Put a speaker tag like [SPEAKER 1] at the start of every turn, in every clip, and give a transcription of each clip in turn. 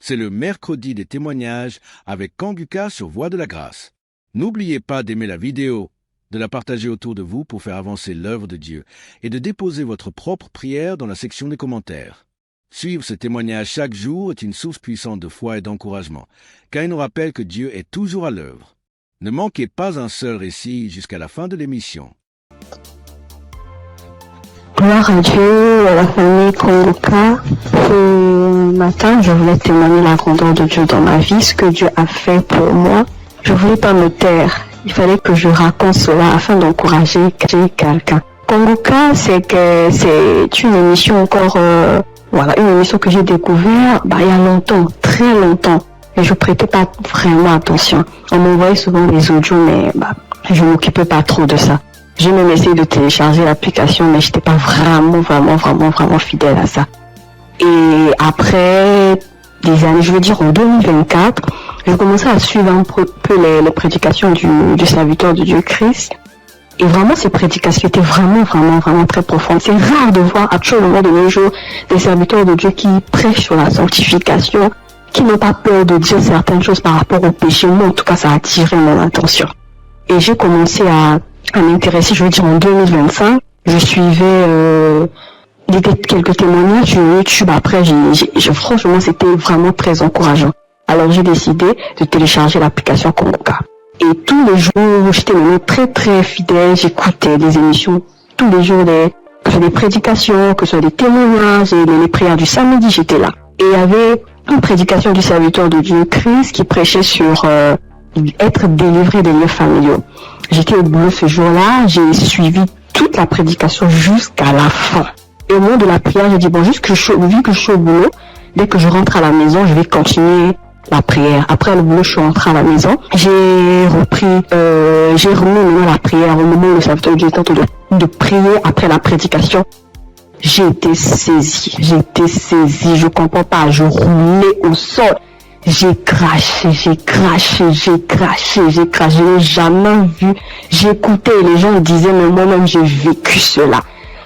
[SPEAKER 1] C'est le mercredi des témoignages avec Kanguka sur Voix de la Grâce. N'oubliez pas d'aimer la vidéo, de la partager autour de vous pour faire avancer l'œuvre de Dieu et de déposer votre propre prière dans la section des commentaires. Suivre ce témoignage chaque jour est une source puissante de foi et d'encouragement, car il nous rappelle que Dieu est toujours à l'œuvre. Ne manquez pas un seul récit jusqu'à la fin de l'émission.
[SPEAKER 2] Gloire à Dieu, à la famille Kanguka. Ce matin, je voulais témoigner la grandeur de Dieu dans ma vie, ce que Dieu a fait pour moi. Je voulais pas me taire. Il fallait que je raconte cela afin d'encourager quelqu'un. Kanguka, c'est une émission encore, une émission que j'ai découverte il y a longtemps, très longtemps. Et je prêtais pas vraiment attention. On m'envoyait souvent des audios, mais je m'occupais pas trop de ça. J'ai même essayé de télécharger l'application, mais j'étais pas vraiment fidèle à ça. Et après des années, je veux dire en 2024, j'ai commencé à suivre un peu les prédications du serviteur de Dieu Christ. Et vraiment, ces prédications étaient vraiment très profondes. C'est rare de voir actuellement de nos jours des serviteurs de Dieu qui prêchent sur la sanctification, qui n'ont pas peur de dire certaines choses par rapport au péché. Moi, en tout cas, ça a attiré mon attention. Et j'ai commencé à m'intéresser, je veux dire en 2025. Je suivais quelques témoignages sur YouTube. Après, franchement, c'était vraiment très encourageant. Alors, j'ai décidé de télécharger l'application Kanguka. Et tous les jours, j'étais vraiment très fidèle. J'écoutais des émissions tous les jours, que ce soit des prédications, que ce soit des témoignages et les prières du samedi, j'étais là. Et il y avait une prédication du serviteur de Dieu Christ qui prêchait sur être délivré des lieux familiaux. J'étais au boulot ce jour-là, j'ai suivi toute la prédication jusqu'à la fin. Et au moment de la prière, j'ai dit vu que je suis au boulot, dès que je rentre à la maison, je vais continuer la prière. Après le boulot, je suis rentrée à la maison. J'ai remis la prière au moment où le serviteur de Dieu était en train de prier après la prédication. J'ai été saisie, je comprends pas, je roulais au sol. J'ai craché, je n'ai jamais vu. J'écoutais les gens disaient, mais moi-même j'ai vécu cela.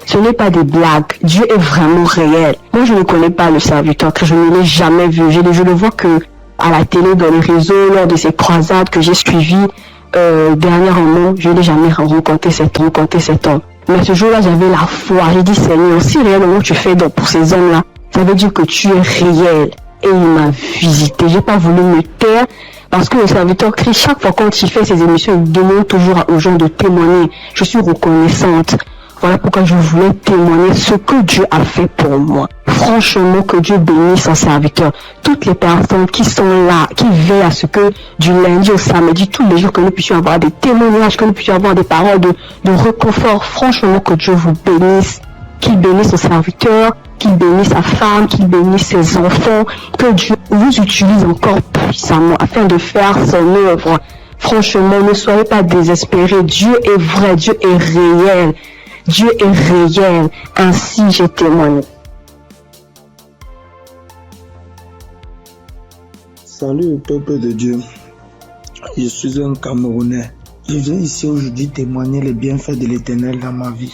[SPEAKER 2] Ce n'est pas des blagues, Dieu est vraiment réel. Moi je ne connais pas le serviteur, que je ne l'ai jamais vu. Je le vois que à la télé, dans les réseaux, lors de ces croisades que j'ai suivies dernièrement, je n'ai jamais rencontré cet homme. Mais ce jour-là, j'avais la foi. J'ai dit, Seigneur, si réellement tu fais donc pour ces hommes-là, ça veut dire que tu es réel. Et il m'a visité. J'ai pas voulu me taire parce que le serviteur Christ, chaque fois quand il fait ses émissions, il demande toujours aux gens de témoigner. Je suis reconnaissante. Voilà pourquoi je voulais témoigner ce que Dieu a fait pour moi. Franchement, que Dieu bénisse son serviteur. Toutes les personnes qui sont là, qui veillent à ce que du lundi au samedi, tous les jours, que nous puissions avoir des témoignages, que nous puissions avoir des paroles de réconfort. Franchement, que Dieu vous bénisse. Qu'il bénisse son serviteur, qu'il bénisse sa femme, qu'il bénisse ses enfants. Que Dieu vous utilise encore puissamment afin de faire son œuvre. Franchement, ne soyez pas désespérés. Dieu est vrai, Dieu est réel. Dieu est réel. Ainsi, j'ai témoigné.
[SPEAKER 3] Salut peuple de Dieu, je suis un Camerounais. Je viens ici aujourd'hui témoigner les bienfaits de l'Éternel dans ma vie.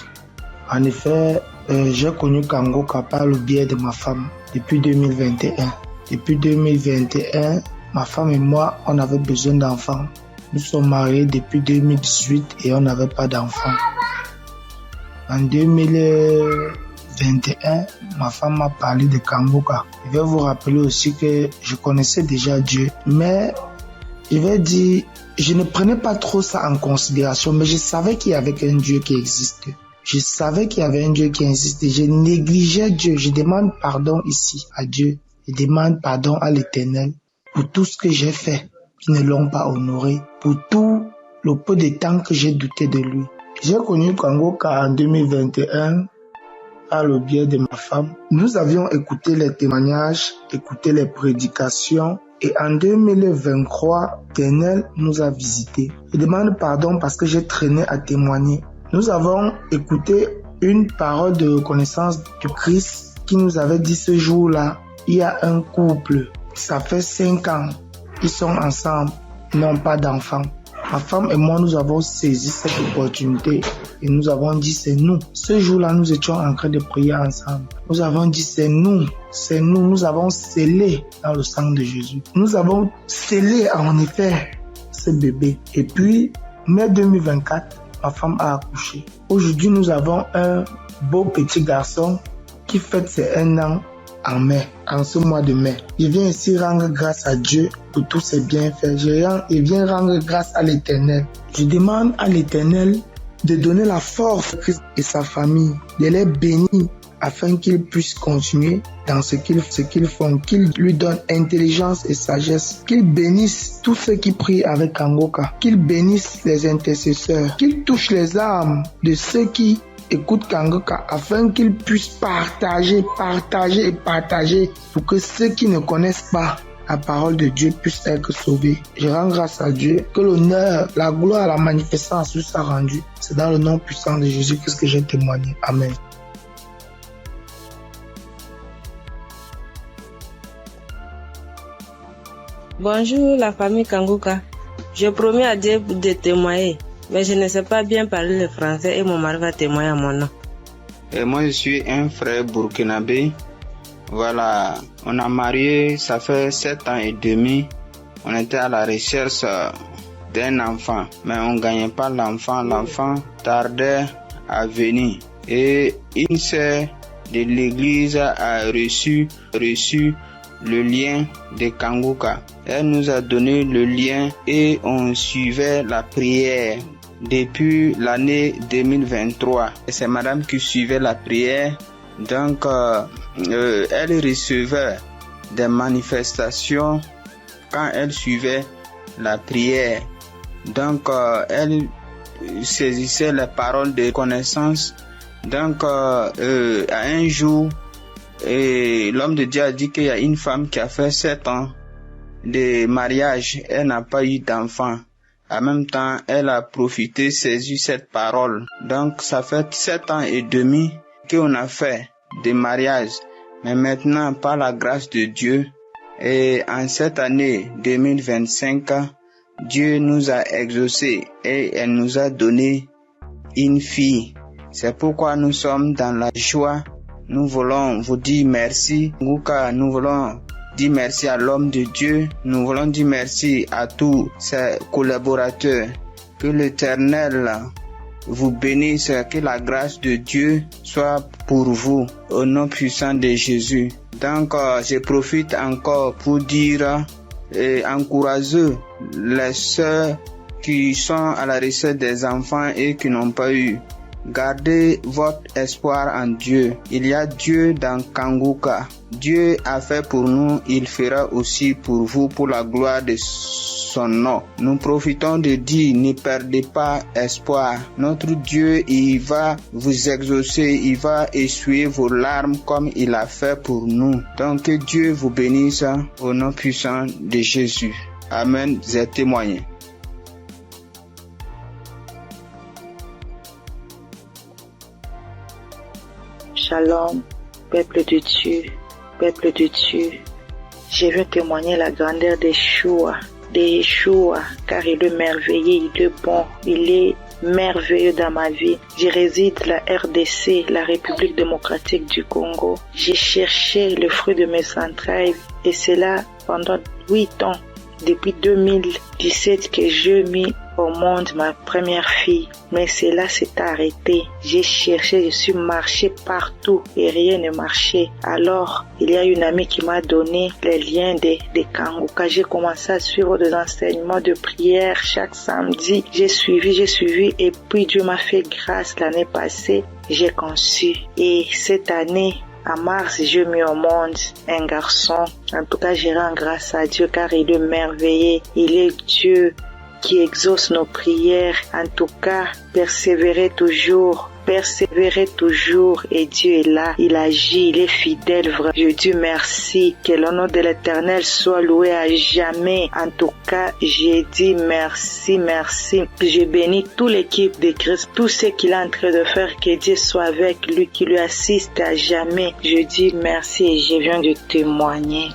[SPEAKER 3] En effet, j'ai connu Kanguka par le biais de ma femme depuis 2021. Depuis 2021, ma femme et moi, on avait besoin d'enfants. Nous sommes mariés depuis 2018 et on n'avait pas d'enfants. En 2021, ma femme m'a parlé de Kanguka. Je vais vous rappeler aussi que je connaissais déjà Dieu, mais je vais dire, je ne prenais pas trop ça en considération, mais je savais qu'il y avait un Dieu qui existe. Je savais qu'il y avait un Dieu qui existait. Je négligeais Dieu. Je demande pardon ici à Dieu. Je demande pardon à l'Éternel pour tout ce que j'ai fait, qui ne l'ont pas honoré, pour tout le peu de temps que j'ai douté de lui. J'ai connu Kanguka en 2021 par le biais de ma femme. Nous avions écouté les témoignages, écouté les prédications et en 2023, l'Éternel nous a visités. Je demande pardon parce que j'ai traîné à témoigner. Nous avons écouté une parole de reconnaissance du Christ qui nous avait dit ce jour-là, il y a un couple, ça fait 5 ans, ils sont ensemble, ils n'ont pas d'enfants. Ma femme et moi, nous avons saisi cette opportunité et nous avons dit c'est nous. Ce jour-là, nous étions en train de prier ensemble. Nous avons dit c'est nous. Nous avons scellé dans le sang de Jésus. Nous avons scellé en effet ce bébé. Et puis, mai 2024, ma femme a accouché. Aujourd'hui, nous avons un beau petit garçon qui fête ses 1 an en mai, en ce mois de mai. Je viens ici rendre grâce à Dieu pour tous ses bienfaits. Je viens rendre grâce à l'Éternel. Je demande à l'Éternel de donner la force à Christ et sa famille, de les bénir afin qu'ils puissent continuer dans ce qu'ils font, qu'il lui donne intelligence et sagesse, qu'il bénisse tous ceux qui prient avec Kangoka, qu'il bénisse les intercesseurs, qu'il touche les âmes de ceux qui écoutent Kangoka afin qu'ils puissent partager pour que ceux qui ne connaissent pas la parole de Dieu puissent être sauvés. Je rends grâce à Dieu, que l'honneur, la gloire, la manifestance lui soit rendue. C'est dans le nom puissant de Jésus-Christ que j'ai témoigné. Amen.
[SPEAKER 4] Bonjour la famille Kangoka. Je promets à Dieu de témoigner, mais je ne sais pas bien parler le français et mon mari va témoigner à mon nom.
[SPEAKER 5] Et moi je suis un frère burkinabé. Voilà, on a marié, ça fait 7 ans et demi. On était à la recherche d'un enfant, mais on ne gagnait pas l'enfant. L'enfant tardait à venir. Et une sœur de l'église a reçu le lien de Kangoka. Elle nous a donné le lien et on suivait la prière depuis l'année 2023. Et c'est madame qui suivait la prière. Donc, elle recevait des manifestations quand elle suivait la prière. Donc, elle saisissait les paroles de connaissance. Donc, à un jour, l'homme de Dieu a dit qu'il y a une femme qui a fait 7 ans de mariage. Elle n'a pas eu d'enfant. En même temps, elle a profité, saisi cette parole. Donc, ça fait 7 ans et demi qu'on a fait des mariages. Mais maintenant, par la grâce de Dieu, et en cette année 2025, Dieu nous a exaucés et elle nous a donné une fille. C'est pourquoi nous sommes dans la joie. Nous voulons vous dire merci. Nous voulons dire merci à l'homme de Dieu. Nous voulons dire merci à tous ses collaborateurs. Que l'Éternel vous bénisse, que la grâce de Dieu soit pour vous au nom puissant de Jésus. Donc, je profite encore pour dire et encourager les sœurs qui sont à la recherche des enfants et qui n'ont pas eu. Gardez votre espoir en Dieu. Il y a Dieu dans Kangoka. Dieu a fait pour nous, il fera aussi pour vous, pour la gloire de son nom. Nous profitons de dire, ne perdez pas espoir. Notre Dieu, il va vous exaucer, il va essuyer vos larmes comme il a fait pour nous. Donc que Dieu vous bénisse au nom puissant de Jésus. Amen. J'ai témoigné.
[SPEAKER 6] Shalom, peuple de Dieu, peuple de Dieu. Je veux témoigner la grandeur de Yeshua, car il est merveilleux, il est bon, il est merveilleux dans ma vie. Je réside la RDC, la République démocratique du Congo. J'ai cherché le fruit de mes entrailles et c'est là pendant 8 ans, depuis 2017 que j'ai mis au monde ma première fille. Mais cela s'est arrêté. J'ai cherché, je suis marché partout et rien ne marchait. Alors, il y a une amie qui m'a donné les liens de Kangoka. J'ai commencé à suivre des enseignements de prière chaque samedi. J'ai suivi et puis Dieu m'a fait grâce l'année passée. J'ai conçu et cette année, en mars, j'ai mis au monde un garçon. En tout cas, je rends grâce à Dieu car il est merveilleux. Il est Dieu qui exauce nos prières. En tout cas, persévérez toujours et Dieu est là, il agit, il est fidèle. Je dis merci, que le nom de l'Éternel soit loué à jamais. En tout cas, j'ai dit merci. Je bénis toute l'équipe de Christ, tout ce qu'il est en train de faire, que Dieu soit avec lui, qui lui assiste à jamais. Je dis merci et je viens de témoigner.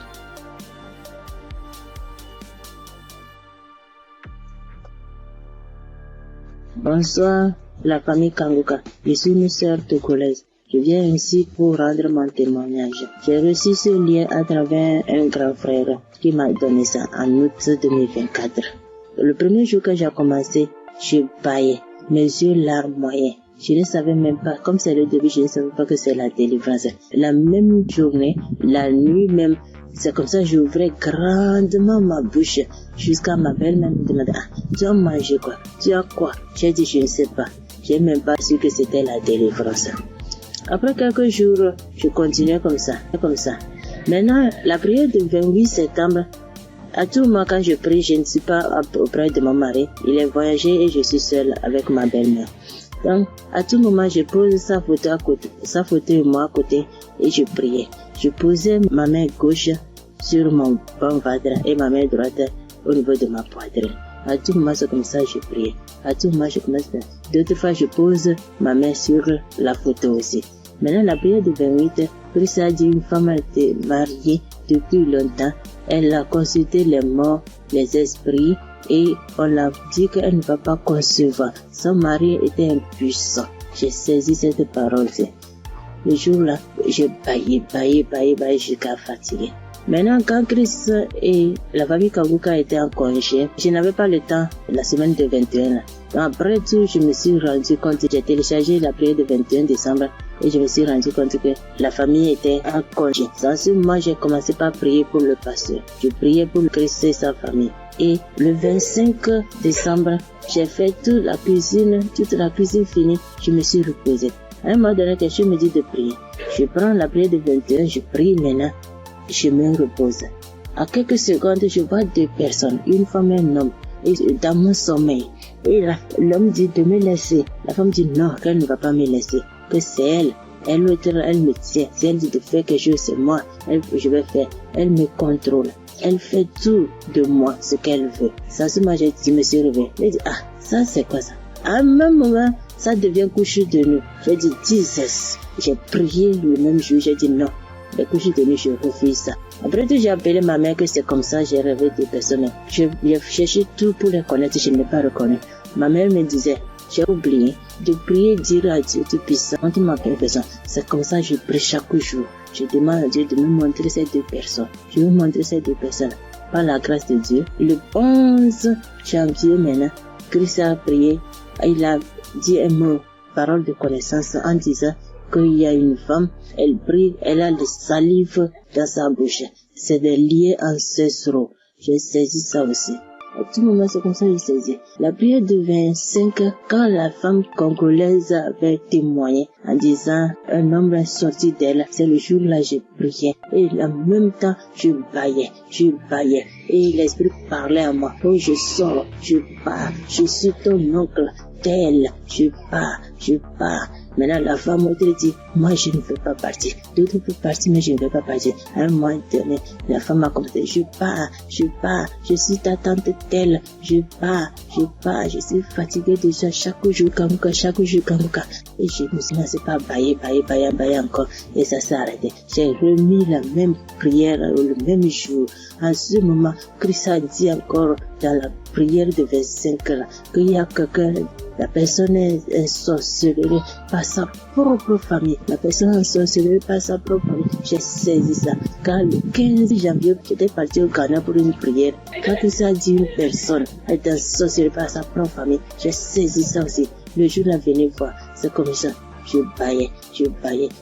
[SPEAKER 7] Bonsoir, la famille Kanguka. Je suis une sœur togolaise. Je viens ici pour rendre mon témoignage. J'ai reçu ce lien à travers un grand frère qui m'a donné ça en août 2024. Le premier jour que j'ai commencé, je baillais, mes yeux larmoyaient. Je ne savais même pas, comme c'est le début, je ne savais pas que c'est la délivrance. La même journée, la nuit même, c'est comme ça j'ouvrais grandement ma bouche jusqu'à ma belle-mère me demandait « tu as mangé quoi? Tu as quoi ?» J'ai dit « je ne sais pas. » J'ai même pas su que c'était la délivrance. Après quelques jours, je continuais comme ça. Maintenant, la prière du 28 septembre, à tout moment quand je prie, je ne suis pas auprès de mon mari. Il est voyagé et je suis seule avec ma belle-mère. Donc, à tout moment, je pose sa photo et moi à côté et je priais. Je posais ma main gauche sur mon bon ventre et ma main droite au niveau de ma poitrine. À tout moment, c'est comme ça que je priais. À tout moment, je commence. D'autres fois, je pose ma main sur la photo aussi. Maintenant, la prière du 28, Christ a dit une femme était mariée depuis longtemps. Elle a consulté les morts, les esprits, et on l'a dit qu'elle ne va pas concevoir. Son mari était impuissant. J'ai saisi cette parole-ci. Le jour-là, je baillais jusqu'à fatiguer. Maintenant, quand Christ et la famille Kanguka étaient en congé, je n'avais pas le temps la semaine de 21. Donc après tout, je me suis rendu compte, j'ai téléchargé la prière du 21 décembre et je me suis rendu compte que la famille était en congé. Dans ce moment, j'ai commencé par prier pour le pasteur. Je priais pour Christ et sa famille. Et le 25 décembre, j'ai fait toute la cuisine finie, je me suis reposée. À un moment donné, quelqu'un me dit de prier. Je prends la prière de 21, je prie maintenant, je me repose. À quelques secondes, je vois deux personnes, une femme et un homme, et dans mon sommeil. Et l'homme dit de me laisser. La femme dit non, qu'elle ne va pas me laisser, que c'est elle. Elle me tient. Si elle dit de faire quelque chose, c'est moi. Je vais faire. Elle me contrôle. Elle fait tout de moi, ce qu'elle veut. Ça, ce moment, je me suis réveillée. Je dis, ça, c'est quoi ça? À un même moment, ça devient couche de nuit. J'ai dit, Jesus. J'ai prié le même jour. J'ai dit, non. Les couches de nuit, je refuse ça. Après tout, j'ai appelé ma mère que c'est comme ça, j'ai rêvé des personnes. J'ai cherché tout pour les connaître, je ne l'ai pas reconnu. Ma mère me disait, j'ai oublié de prier, dire à Dieu Tout-Puissant, quand il m'appelle personne. C'est comme ça que je prie chaque jour. Je demande à Dieu de me montrer ces deux personnes. Je vais montrer ces deux personnes. Par la grâce de Dieu, le 11 janvier maintenant, Christ a prié. Il a dit un mot, parole de connaissance, en disant qu'il y a une femme, elle prie, elle a le salive dans sa bouche. C'est des liens ancestraux. J'ai saisi ça aussi. À tout moment, c'est comme ça que j'ai saisi. La prière de 25, quand la femme congolaise avait témoigné en disant un homme est sorti d'elle, c'est le jour-là que j'ai prié. Et en même temps, je baillais. Et l'esprit parlait à moi. Oh, je sors, je pars, je suis ton oncle, tel, je pars. Maintenant, la femme m'a dit, moi, je ne veux pas partir. D'autres peuvent partir, mais je ne veux pas partir. À un moment donné, la femme m'a commencé, je pars. Je suis ta tante telle. Je pars. Je suis fatiguée déjà chaque jour, Kanguka. Et je me suis lancé par bailler encore. Et ça s'est arrêté. J'ai remis la même prière le même jour. En ce moment, Christ a dit encore dans la prière de 25 là, qu'il y a quelqu'un, la personne est ensorcelée par sa propre famille. La personne est ensorcelée par sa propre famille. J'ai saisi ça. Quand le 15 janvier, j'étais parti au Ghana pour une prière. Quand Christ a dit une personne est ensorcelée par sa propre famille, j'ai saisi ça aussi. Le jour là, venez voir, c'est comme ça. Je baillais,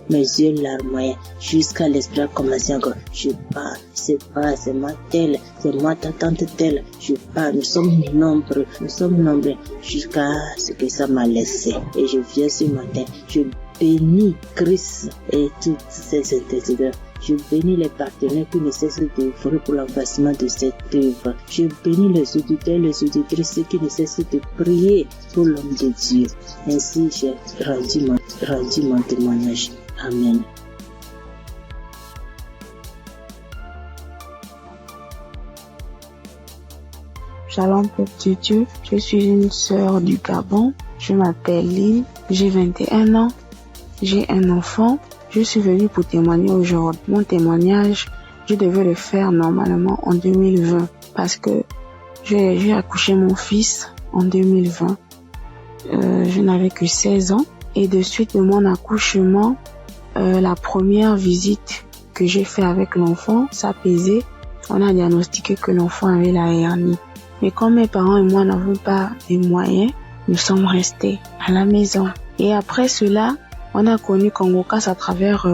[SPEAKER 7] mes yeux larmoyaient, jusqu'à l'esprit a commencé encore. Je pars, c'est moi telle, c'est moi ta tante telle. Je pars, nous sommes nombreux, jusqu'à ce que ça m'a laissé. Et je viens ce matin, je bénis Christ et toutes ses intercesseurs. Je bénis les partenaires qui ne cessent d'œuvrer pour l'avancement de cette œuvre. Je bénis les auditeurs, les auditrices qui ne cessent de prier pour l'homme de Dieu. Ainsi, j'ai rendu mon témoignage. Amen.
[SPEAKER 8] Shalom, peuple de Dieu. Je suis une sœur du Gabon. Je m'appelle Lynn. J'ai 21 ans. J'ai un enfant. Je suis venue pour témoigner aujourd'hui. Mon témoignage, je devais le faire normalement en 2020 parce que j'ai accouché mon fils en 2020. je n'avais que 16 ans. Et de suite de mon accouchement, la première visite que j'ai fait avec l'enfant, ça pesait. On a diagnostiqué que l'enfant avait la hernie. Mais comme mes parents et moi n'avons pas les moyens, nous sommes restés à la maison. Et après cela, on a connu Congo-Casse à travers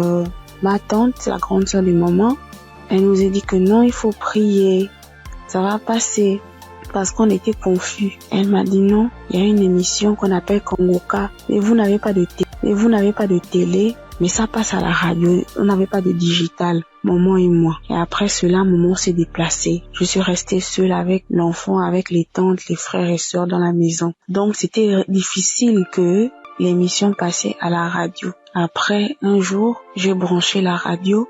[SPEAKER 8] ma tante, la grande sœur de maman. Elle nous a dit que non, il faut prier, ça va passer. Parce qu'on était confus. Elle m'a dit non, il y a une émission qu'on appelle Congo-Casse. Mais vous n'avez pas de télé, mais ça passe à la radio. On n'avait pas de digital, maman et moi. Et après cela, maman s'est déplacée. Je suis restée seule avec l'enfant, avec les tantes, les frères et sœurs dans la maison. Donc c'était difficile que l'émission passait à la radio. Après, un jour, j'ai branché la radio.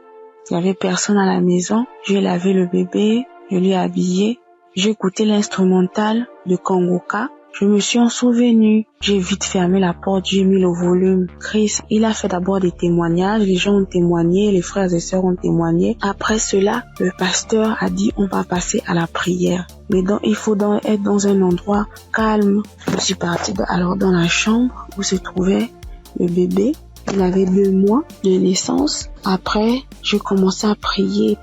[SPEAKER 8] Il n'y avait personne à la maison. J'ai lavé le bébé, je l'ai habillé. J'ai écouté l'instrumental de Congo-Casse. Je me suis en souvenu. J'ai vite fermé la porte, j'ai mis le volume. Chris, il a fait d'abord des témoignages. Les gens ont témoigné, les frères et sœurs ont témoigné. Après cela, le pasteur a dit on va passer à la prière. Mais donc, il faut être dans un endroit calme. Je suis partie alors dans la chambre où se trouvait le bébé. Il avait 2 mois de naissance. Après, j'ai commencé à prier.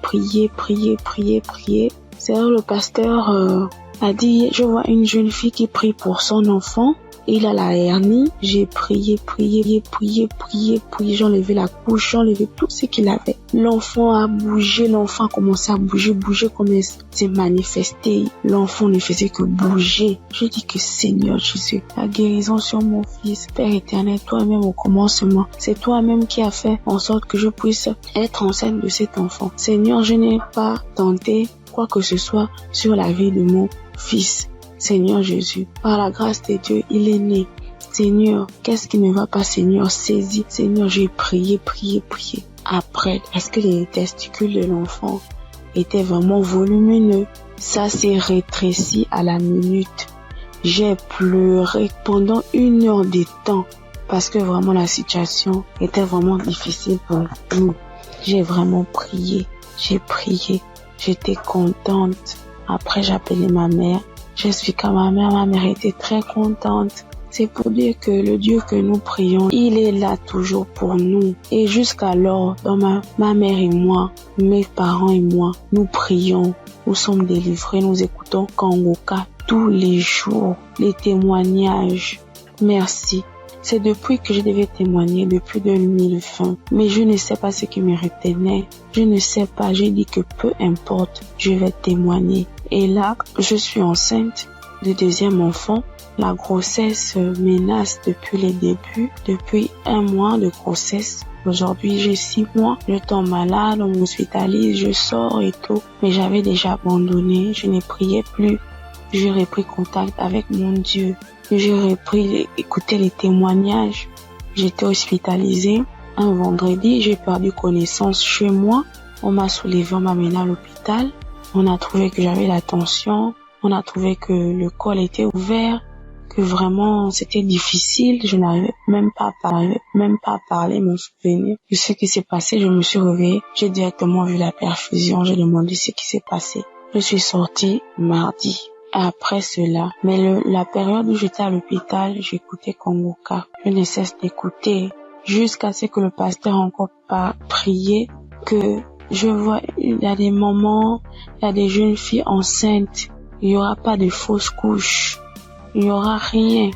[SPEAKER 8] C'est là le pasteur a dit, je vois une jeune fille qui prie pour son enfant. Il a la hernie. J'ai prié. J'ai enlevé la couche, j'ai enlevé tout ce qu'il avait. L'enfant a bougé, l'enfant a commencé à bouger comme il s'est manifesté. L'enfant ne faisait que bouger. Je dis que Seigneur Jésus, la guérison sur mon fils, Père éternel, toi-même au commencement. C'est toi-même qui as fait en sorte que je puisse être enceinte de cet enfant. Seigneur, je n'ai pas tenté quoi que ce soit sur la vie de mon fils. Seigneur Jésus, par la grâce de Dieu, il est né. Seigneur, qu'est-ce qui ne va pas, Seigneur? Saisis. Seigneur, j'ai prié. Après, parce que les testicules de l'enfant étaient vraiment volumineux, ça s'est rétréci à la minute. J'ai pleuré pendant 1 heure de temps parce que vraiment la situation était vraiment difficile pour nous. J'ai vraiment prié. J'étais contente. Après, j'ai appelé ma mère. J'explique à ma mère était très contente. C'est pour dire que le Dieu que nous prions, il est là toujours pour nous. Et jusqu'alors, dans ma mère et moi, mes parents et moi, nous prions, nous sommes délivrés, nous écoutons Congo-Casse tous les jours, les témoignages. Merci. C'est depuis que je devais témoigner, depuis 2020. Mais je ne sais pas ce qui me retenait. Je ne sais pas. J'ai dit que peu importe, je vais témoigner. Et là, je suis enceinte de 2e enfant. La grossesse menace depuis les débuts, depuis 1 mois de grossesse. Aujourd'hui, j'ai 6 mois. Je tombe malade, on m'hospitalise, je sors et tout. Mais j'avais déjà abandonné. Je ne priais plus. J'ai repris contact avec mon Dieu. J'ai repris écouter les témoignages. J'étais hospitalisée. Un vendredi, j'ai perdu connaissance chez moi. On m'a soulevé, on m'a mené à l'hôpital. On a trouvé que j'avais la tension. On a trouvé que le col était ouvert. Que vraiment c'était difficile. Je n'arrivais même pas à parler, mon souvenir de ce qui s'est passé. Je me suis réveillée. J'ai directement vu la perfusion. J'ai demandé ce qui s'est passé. Je suis sortie mardi. Après cela, mais la période où j'étais à l'hôpital, j'écoutais Congo-Casse. Je ne cesse d'écouter jusqu'à ce que le pasteur encore pas prié, que je vois, il y a des moments, il y a des jeunes filles enceintes, il y aura pas de fausses couches, il y aura rien.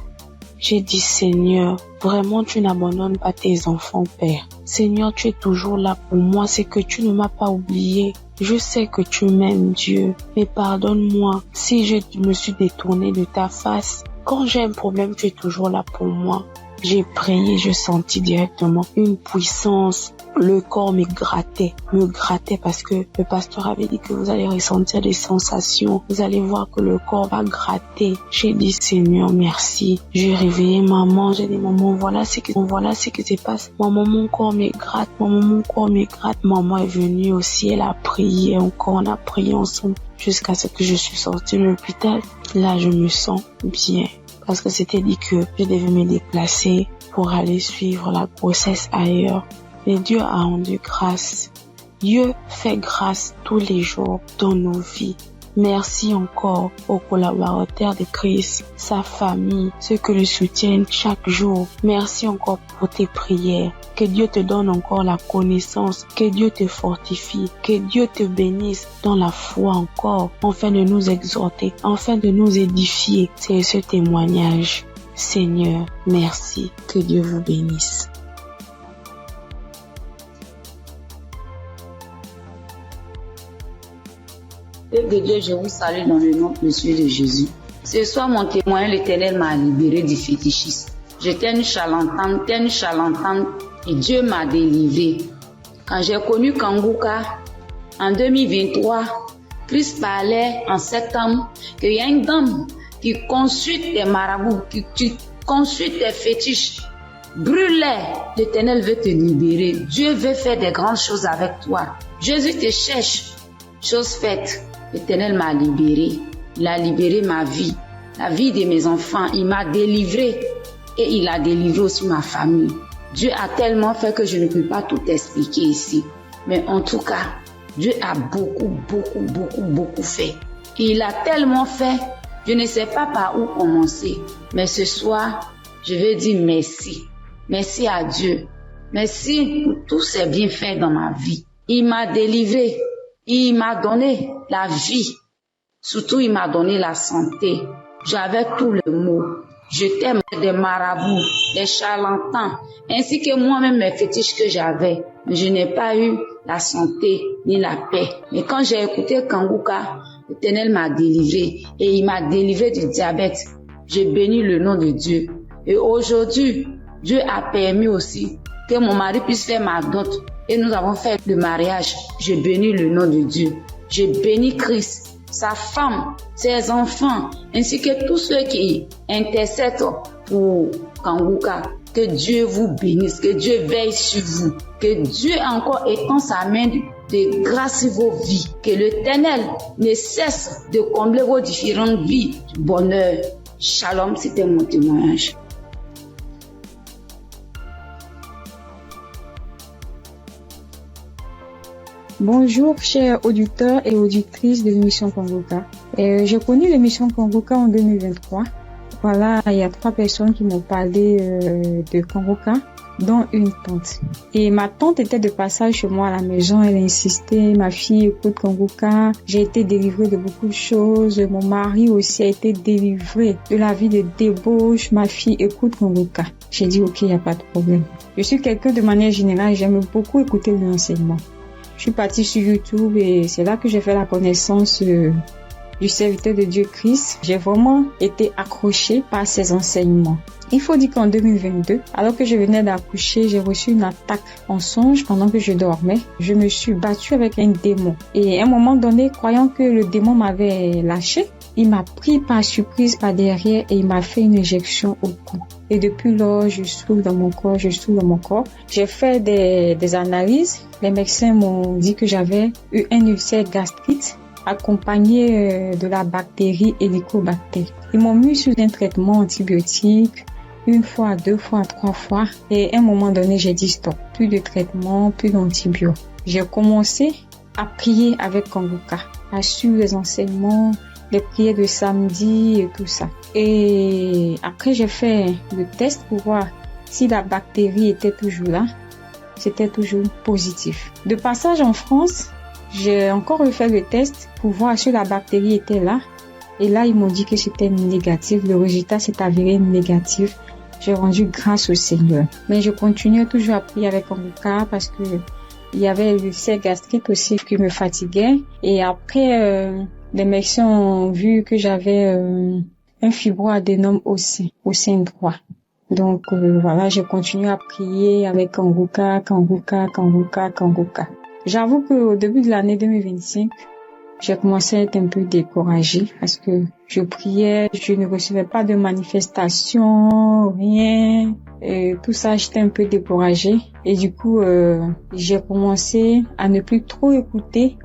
[SPEAKER 8] J'ai dit, Seigneur, vraiment tu n'abandonnes pas tes enfants, Père. Seigneur, tu es toujours là pour moi, c'est que tu ne m'as pas oublié. Je sais que tu m'aimes, Dieu, mais pardonne-moi si je me suis détournée de ta face. Quand j'ai un problème, tu es toujours là pour moi. J'ai prié, je sentis directement une puissance. Le corps me grattait parce que le pasteur avait dit que vous allez ressentir des sensations. Vous allez voir que le corps va gratter. J'ai dit, Seigneur, merci. J'ai réveillé maman. J'ai dit, maman, voilà ce qui se passe. Maman, mon corps me gratte. Maman est venue aussi. Elle a prié encore. On a prié ensemble jusqu'à ce que je suis sortie de l'hôpital. Là, je me sens bien. Parce que c'était dit que je devais me déplacer pour aller suivre la grossesse ailleurs. Mais Dieu a rendu grâce. Dieu fait grâce tous les jours dans nos vies. Merci encore aux collaborateurs de Christ, sa famille, ceux qui le soutiennent chaque jour. Merci encore pour tes prières. Que Dieu te donne encore la connaissance, que Dieu te fortifie, que Dieu te bénisse dans la foi encore, afin de nous exhorter, afin de nous édifier. C'est ce témoignage. Seigneur, merci. Que Dieu vous bénisse.
[SPEAKER 9] Père de Dieu, je vous salue dans le nom précieux de Jésus. Ce soir, mon témoin, l'Éternel m'a libéré du fétichisme. J'étais une charlatane, et Dieu m'a délivré. Quand j'ai connu Kanguka, en 2023, Christ parlait en septembre qu'il y a une dame qui consulte des marabouts, qui consulte des fétiches. Brûle-les, l'Éternel veut te libérer. Dieu veut faire des grandes choses avec toi. Jésus te cherche. Chose faite, l'Éternel m'a libéré. Il a libéré ma vie, la vie de mes enfants. Il m'a délivré et il a délivré aussi ma famille. Dieu a tellement fait que je ne peux pas tout expliquer ici. Mais en tout cas, Dieu a beaucoup fait. Et il a tellement fait, je ne sais pas par où commencer. Mais ce soir, je veux dire merci. Merci à Dieu. Merci pour tous ces bienfaits dans ma vie. Il m'a délivré. Il m'a donné la vie. Surtout, il m'a donné la santé. J'avais tout le mot. J'étais des marabouts, des charlatans, ainsi que moi-même mes fétiches que j'avais. Mais je n'ai pas eu la santé ni la paix. Mais quand j'ai écouté Kanguka, l'Éternel m'a délivré et il m'a délivré du diabète. J'ai béni le nom de Dieu. Et aujourd'hui, Dieu a permis aussi que mon mari puisse faire ma dot. Et nous avons fait le mariage. Je bénis le nom de Dieu. Je bénis Christ, sa femme, ses enfants, ainsi que tous ceux qui intercèdent pour Kanguka. Que Dieu vous bénisse, que Dieu veille sur vous, que Dieu encore étend sa main de grâce sur vos vies, que l'Éternel ne cesse de combler vos différentes vies du bonheur. Shalom, c'était mon témoignage.
[SPEAKER 10] Bonjour chers auditeurs et auditrices de l'émission Kanguka. J'ai connu l'émission Kanguka en 2023. Voilà, il y a 3 personnes qui m'ont parlé de Kanguka, dont une tante. Et ma tante était de passage chez moi à la maison, elle insistait, ma fille écoute Kanguka. J'ai été délivrée de beaucoup de choses, mon mari aussi a été délivré de la vie de débauche, ma fille écoute Kanguka. J'ai dit ok, il n'y a pas de problème. Je suis quelqu'un de manière générale, j'aime beaucoup écouter l'enseignement. Je suis partie sur YouTube et c'est là que j'ai fait la connaissance du serviteur de Dieu Christ. J'ai vraiment été accrochée par ses enseignements. Il faut dire qu'en 2022, alors que je venais d'accoucher, j'ai reçu une attaque en songe pendant que je dormais. Je me suis battue avec un démon. Et à un moment donné, croyant que le démon m'avait lâché, il m'a pris par surprise par derrière et il m'a fait une injection au cou. Et depuis lors, je souffre dans mon corps, J'ai fait des analyses. Les médecins m'ont dit que j'avais eu un ulcère gastrique accompagné de la bactérie Helicobacter. Ils m'ont mis sous un traitement antibiotique 1 fois, 2 fois, 3 fois. Et à un moment donné, j'ai dit stop. Plus de traitement, plus d'antibiotiques. J'ai commencé à prier avec Kanguka, à suivre les enseignements, les prières de samedi et tout ça. Et après, j'ai fait le test pour voir si la bactérie était toujours là. C'était toujours positif. De passage en France, j'ai encore refait le test pour voir si la bactérie était là. Et là, ils m'ont dit que c'était négatif. Le résultat s'est avéré négatif. J'ai rendu grâce au Seigneur. Mais je continuais toujours à prier avec Kanguka parce que il y avait l'ulcère gastrique aussi qui me fatiguait. Et après, les médecins ont vu que j'avais un fibroadénome au sein droit. Donc voilà, j'ai continué à prier avec Kanguka. J'avoue qu'au début de l'année 2025, j'ai commencé à être un peu découragée parce que je priais, je ne recevais pas de manifestations, rien. Et tout ça, j'étais un peu découragée. Et du coup, j'ai commencé à ne plus trop écouter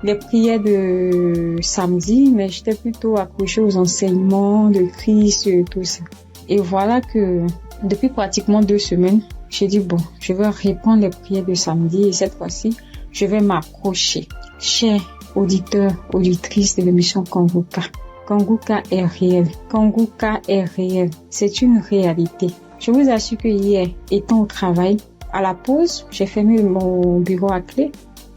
[SPEAKER 10] les prières de samedi, mais j'étais plutôt accrochée aux enseignements de Christ et tout ça. Et voilà que depuis pratiquement 2 semaines, j'ai dit bon, je vais reprendre les prières de samedi et cette fois-ci, je vais m'accrocher. Chers auditeurs, auditrices de l'émission Kanguka. Kanguka est réel. Kanguka est réel. C'est une réalité. Je vous assure que hier, étant au travail, à la pause, j'ai fermé mon bureau à clé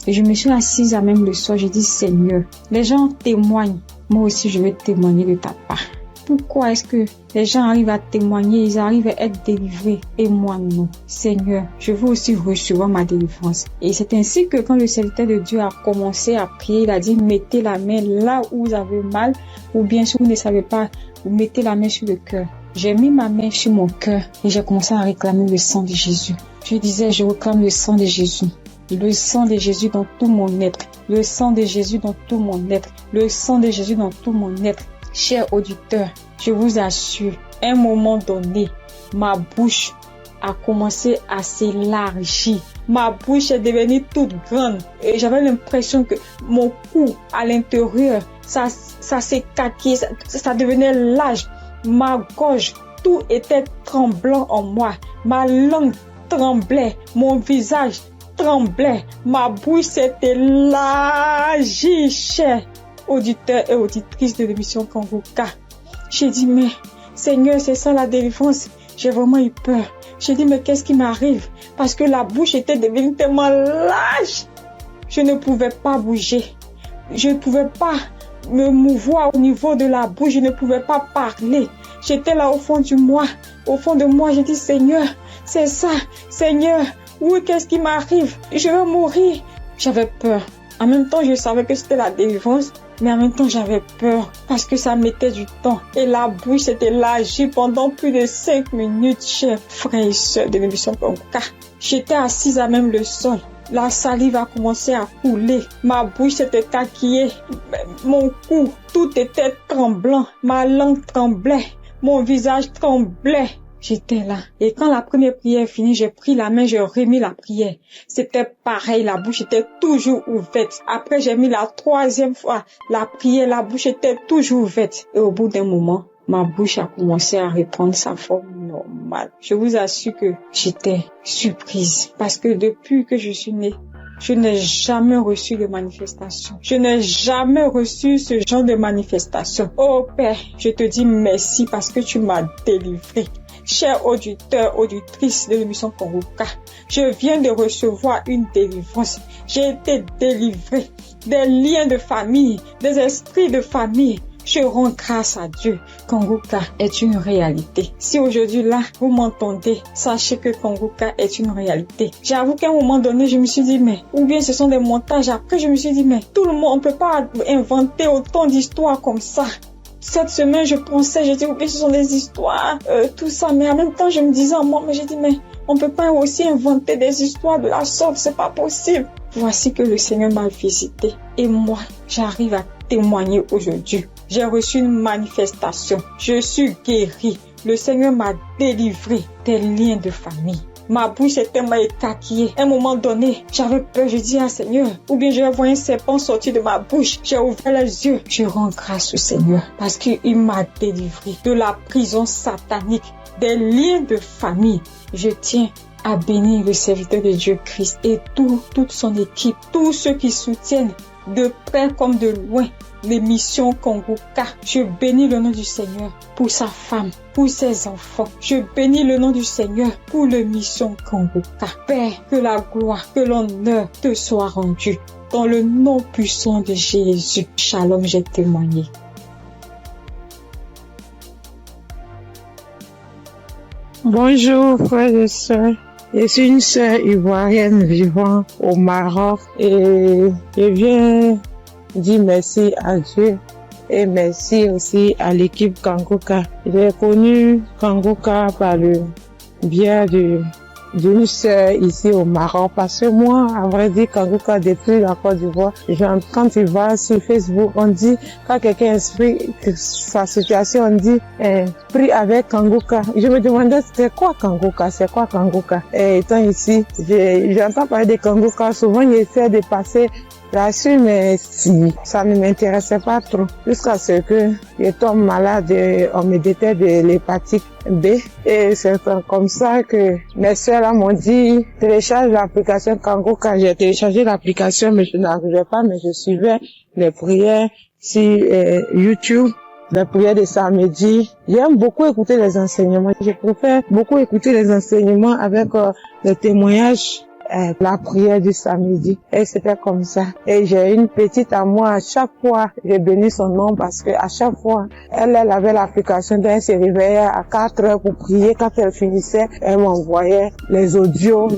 [SPEAKER 10] et je me suis assise à même le soir. J'ai dit, Seigneur, les gens témoignent. Moi aussi, je vais témoigner de ta part. Pourquoi est-ce que les gens arrivent à témoigner, ils arrivent à être délivrés et moi non? Seigneur, je veux aussi recevoir ma délivrance. Et c'est ainsi que quand le serviteur de Dieu a commencé à prier, il a dit mettez la main là où vous avez mal, ou bien si vous ne savez pas, vous mettez la main sur le cœur. J'ai mis ma main sur mon cœur et j'ai commencé à réclamer le sang de Jésus. Je disais, je réclame le sang de Jésus. Le sang de Jésus dans tout mon être. Le sang de Jésus dans tout mon être. Le sang de Jésus dans tout mon être. Chers auditeurs, je vous assure, à un moment donné, ma bouche a commencé à s'élargir. Ma bouche est devenue toute grande et j'avais l'impression que mon cou à l'intérieur, ça s'écaquait, ça devenait large. Ma gorge, tout était tremblant en moi. Ma langue tremblait, mon visage tremblait, ma bouche s'est élargie, chers auditeurs et auditrices de l'émission Kanguka. J'ai dit, mais Seigneur, c'est ça la délivrance. J'ai vraiment eu peur. J'ai dit, mais qu'est-ce qui m'arrive? Parce que la bouche était devenue tellement large. Je ne pouvais pas bouger. Je ne pouvais pas me mouvoir au niveau de la bouche. Je ne pouvais pas parler. J'étais là au fond de moi. J'ai dit, Seigneur, c'est ça. Seigneur, oui, qu'est-ce qui m'arrive? Je vais mourir. J'avais peur. En même temps, je savais que c'était la délivrance. Mais en même temps, j'avais peur parce que ça mettait du temps. Et la bouche s'était élargie pendant plus de 5 minutes, chers frères et sœurs de l'émission Kanguka. J'étais assise à même le sol. La salive a commencé à couler. Ma bouche s'était écarquillée. Mon cou, tout était tremblant. Ma langue tremblait. Mon visage tremblait. J'étais là. Et quand la première prière est finie, j'ai pris la main, j'ai remis la prière. C'était pareil, la bouche était toujours ouverte. Après, j'ai mis la 3e fois la prière, la bouche était toujours ouverte. Et au bout d'un moment, ma bouche a commencé à reprendre sa forme normale. Je vous assure que j'étais surprise. Parce que depuis que je suis née, je n'ai jamais reçu de manifestation. Je n'ai jamais reçu ce genre de manifestation. Oh Père, je te dis merci parce que tu m'as délivré. Chers auditeurs, auditrices de l'émission Kanguka, je viens de recevoir une délivrance. J'ai été délivré des liens de famille, des esprits de famille. Je rends grâce à Dieu. Kanguka est une réalité. Si aujourd'hui là, vous m'entendez, sachez que Kanguka est une réalité. J'avoue qu'à un moment donné, je me suis dit, mais, ou bien ce sont des montages. Après, je me suis dit, mais tout le monde, on peut pas inventer autant d'histoires comme ça. Cette semaine, je pensais, j'ai dit, oui, ce sont des histoires, tout ça. Mais en même temps, je me disais en moi, mais j'ai dit, mais on peut pas aussi inventer des histoires de la sorte, c'est pas possible. Voici que le Seigneur m'a visité. Et moi, j'arrive à témoigner aujourd'hui. J'ai reçu une manifestation. Je suis guérie. Le Seigneur m'a délivré des liens de famille. Ma bouche est tellement écarquillée. À un moment donné, j'avais peur. Je dis à Seigneur, ou bien je vais voir un serpent sortir de ma bouche. J'ai ouvert les yeux. Je rends grâce au Seigneur parce qu'il m'a délivré de la prison satanique, des liens de famille. Je tiens à bénir le serviteur de Dieu Christ et toute son équipe, tous ceux qui soutiennent de près comme de loin l'émission Kanguka. Je bénis le nom du Seigneur pour sa femme, pour ses enfants. Je bénis le nom du Seigneur pour l'émission Kanguka. Père, que la gloire, que l'honneur te soit rendu. Dans le nom puissant de Jésus. Shalom, j'ai témoigné.
[SPEAKER 11] Bonjour, frères et sœurs. Je suis une sœur ivoirienne vivant au Maroc et je viens dire merci à Dieu et merci aussi à l'équipe Kanguka. J'ai connu Kanguka par le biais d'une sœur ici au Maroc parce que moi, à vrai dire, Kanguka depuis la Côte d'Ivoire, quand tu vas sur Facebook, on dit, quand quelqu'un explique sa situation, on dit, prie avec Kanguka. Je me demandais, c'est quoi Kanguka? Et étant ici, j'entends parler de Kanguka, souvent j'essaie de passer Là-dessus, mais si, ça ne m'intéressait pas trop. Jusqu'à ce que je tombe malade, on me détecte de l'hépatite B. Et c'est comme ça que mes soeurs là m'ont dit, télécharge l'application Kangoka. J'ai téléchargé l'application, mais je n'arrivais pas, mais je suivais les prières sur YouTube. Les prières de samedi. J'aime beaucoup écouter les enseignements. Je préfère beaucoup écouter les enseignements avec les témoignages, la prière du samedi. Et c'était comme ça. Et j'ai une petite à moi, à chaque fois, j'ai béni son nom parce que à chaque fois, elle avait l'application, donc elle se réveillait à 4 heures pour prier. Quand elle finissait, elle m'envoyait les audios,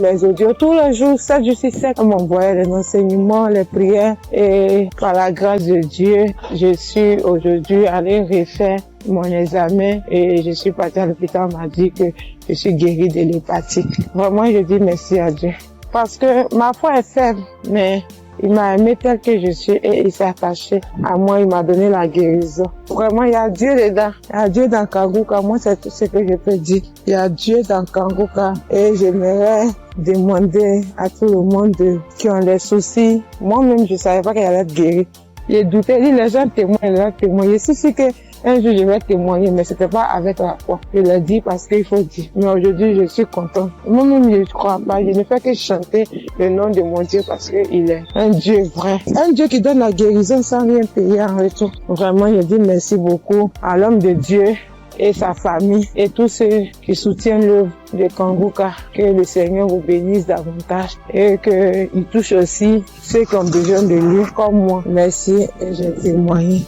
[SPEAKER 11] tous les jours, 7 jours sur 7, elle m'envoyait les enseignements, les prières. Et par la grâce de Dieu, je suis aujourd'hui allée refaire mon examen et je suis partie à l'hôpital, on m'a dit que je suis guérie de l'hépatite. Vraiment, je dis merci à Dieu. Parce que ma foi est faible, mais il m'a aimé tel que je suis et il s'est attaché à moi, il m'a donné la guérison. Vraiment, il y a Dieu dedans. Il y a Dieu dans Kangoka. Moi, c'est tout ce que je peux dire. Il y a Dieu dans Kangoka et j'aimerais demander à tout le monde qui ont des soucis. Moi-même, je savais pas qu'elle allait être guérie. J'ai douté, les gens témoignent. Je suis sûre que un jour, je vais témoigner, mais c'était pas avec la foi. Je l'ai dit parce qu'il faut dire. Mais aujourd'hui, je suis contente. Moi-même, je ne crois pas. Je ne fais que chanter le nom de mon Dieu parce qu'il est un Dieu vrai. Un Dieu qui donne la guérison sans rien payer en retour. Vraiment, je dis merci beaucoup à l'homme de Dieu et sa famille et tous ceux qui soutiennent l'œuvre de Kangoka. Que le Seigneur vous bénisse davantage et qu'il touche aussi ceux qui ont besoin de lui comme moi. Merci et j'ai témoigné.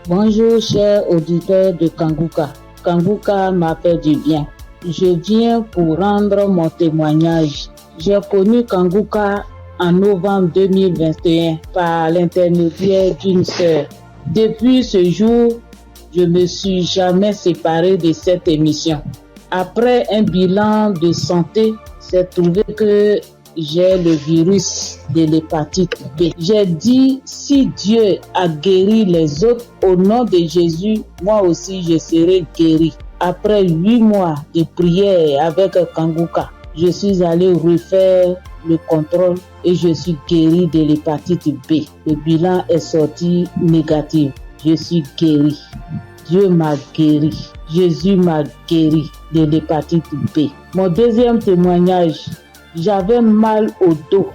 [SPEAKER 7] Bonjour chers auditeurs de Kangoka. Kangoka m'a fait du bien. Je viens pour rendre mon témoignage. J'ai connu Kangoka en novembre 2021 par l'intermédiaire d'une sœur. Depuis ce jour, je me suis jamais séparé de cette émission. Après un bilan de santé, c'est trouvé que j'ai le virus de l'hépatite B. J'ai dit, si Dieu a guéri les autres, au nom de Jésus, moi aussi je serai guéri. Après 8 mois de prière avec Kangoka, je suis allé refaire le contrôle et je suis guéri de l'hépatite B. Le bilan est sorti négatif. Je suis guéri. Dieu m'a guéri. Jésus m'a guéri de l'hépatite B. Mon deuxième témoignage, j'avais mal au dos,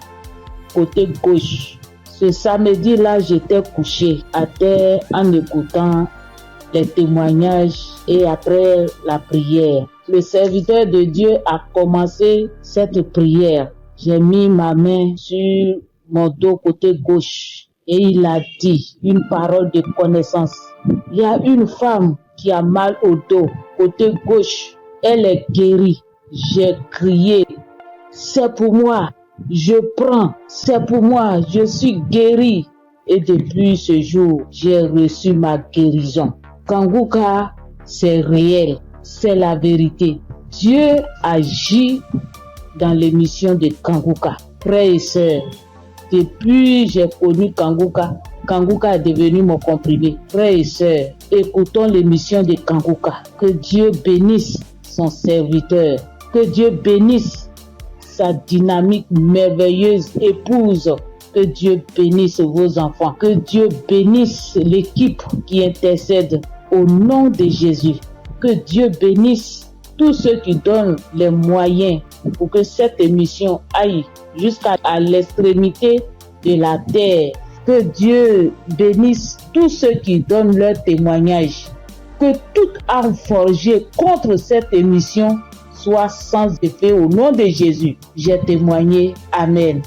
[SPEAKER 7] côté gauche. Ce samedi-là, j'étais couché à terre en écoutant les témoignages et après la prière. Le serviteur de Dieu a commencé cette prière. J'ai mis ma main sur mon dos côté gauche et il a dit une parole de connaissance. Il y a une femme qui a mal au dos côté gauche. Elle est guérie. J'ai crié. C'est pour moi, je prends, c'est pour moi, je suis guéri. Et depuis ce jour, j'ai reçu ma guérison. Kangoka, c'est réel, c'est la vérité. Dieu agit dans l'émission de Kangoka. Frères et sœurs, depuis j'ai connu Kangoka, Kangoka est devenu mon comprimé. Frères et sœurs, écoutons l'émission de Kangoka. Que Dieu bénisse son serviteur, que Dieu bénisse sa dynamique merveilleuse épouse. Que Dieu bénisse vos enfants. Que Dieu bénisse l'équipe qui intercède au nom de Jésus. Que Dieu bénisse tous ceux qui donnent les moyens pour que cette émission aille jusqu'à l'extrémité de la terre. Que Dieu bénisse tous ceux qui donnent leur témoignage. Que toute arme forgée contre cette émission soit sans effet au nom de Jésus. J'ai témoigné. Amen.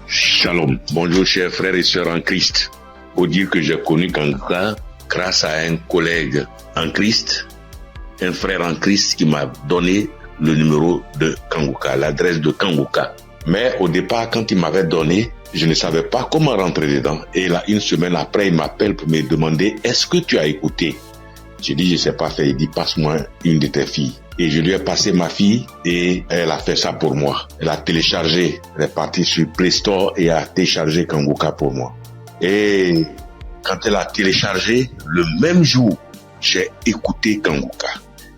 [SPEAKER 12] Shalom. Bonjour chers frères et sœurs en Christ. Faut dire que j'ai connu Kangoka grâce à un collègue en Christ, un frère en Christ qui m'a donné le numéro de Kangoka, l'adresse de Kangoka. Mais au départ, quand il m'avait donné, je ne savais pas comment rentrer dedans. Et là, une semaine après, il m'appelle pour me demander « Est-ce que tu as écouté ?» J'ai dit « Je ne sais pas faire ». Il dit « Passe-moi une de tes filles ». Et je lui ai passé ma fille et elle a fait ça pour moi. Elle a téléchargé, elle est partie sur Play Store et a téléchargé Kangoka pour moi. Et quand elle a téléchargé, le même jour, j'ai écouté Kanguka.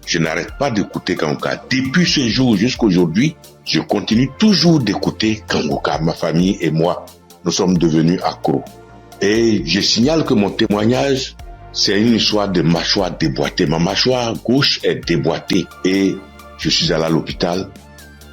[SPEAKER 12] Je n'arrête pas d'écouter Kanguka. Depuis ce jour jusqu'à aujourd'hui, je continue toujours d'écouter Kanguka. Ma famille et moi, nous sommes devenus accros. Et je signale que mon témoignage, c'est une histoire de mâchoire déboîtée. Ma mâchoire gauche est déboîtée et je suis allé à l'hôpital.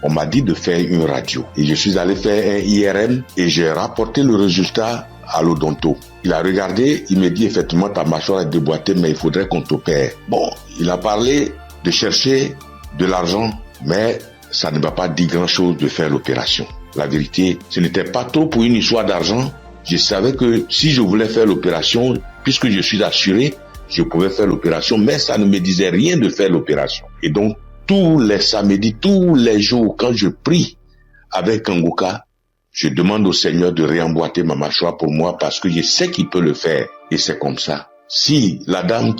[SPEAKER 12] On m'a dit de faire une radio. Et je suis allé faire un IRM et j'ai rapporté le résultat à l'odonto. Il a regardé, il me dit effectivement ta mâchoire est déboîtée, mais il faudrait qu'on t'opère. Bon, il a parlé de chercher de l'argent, mais ça ne m'a pas dit grand-chose de faire l'opération. La vérité, ce n'était pas trop pour une histoire d'argent. Je savais que si je voulais faire l'opération, puisque je suis assuré, je pouvais faire l'opération, mais ça ne me disait rien de faire l'opération. Et donc, tous les samedis, tous les jours, quand je prie avec Kanguka, je demande au Seigneur de réemboîter ma mâchoire pour moi parce que je sais qu'il peut le faire. Et c'est comme ça. Si la dame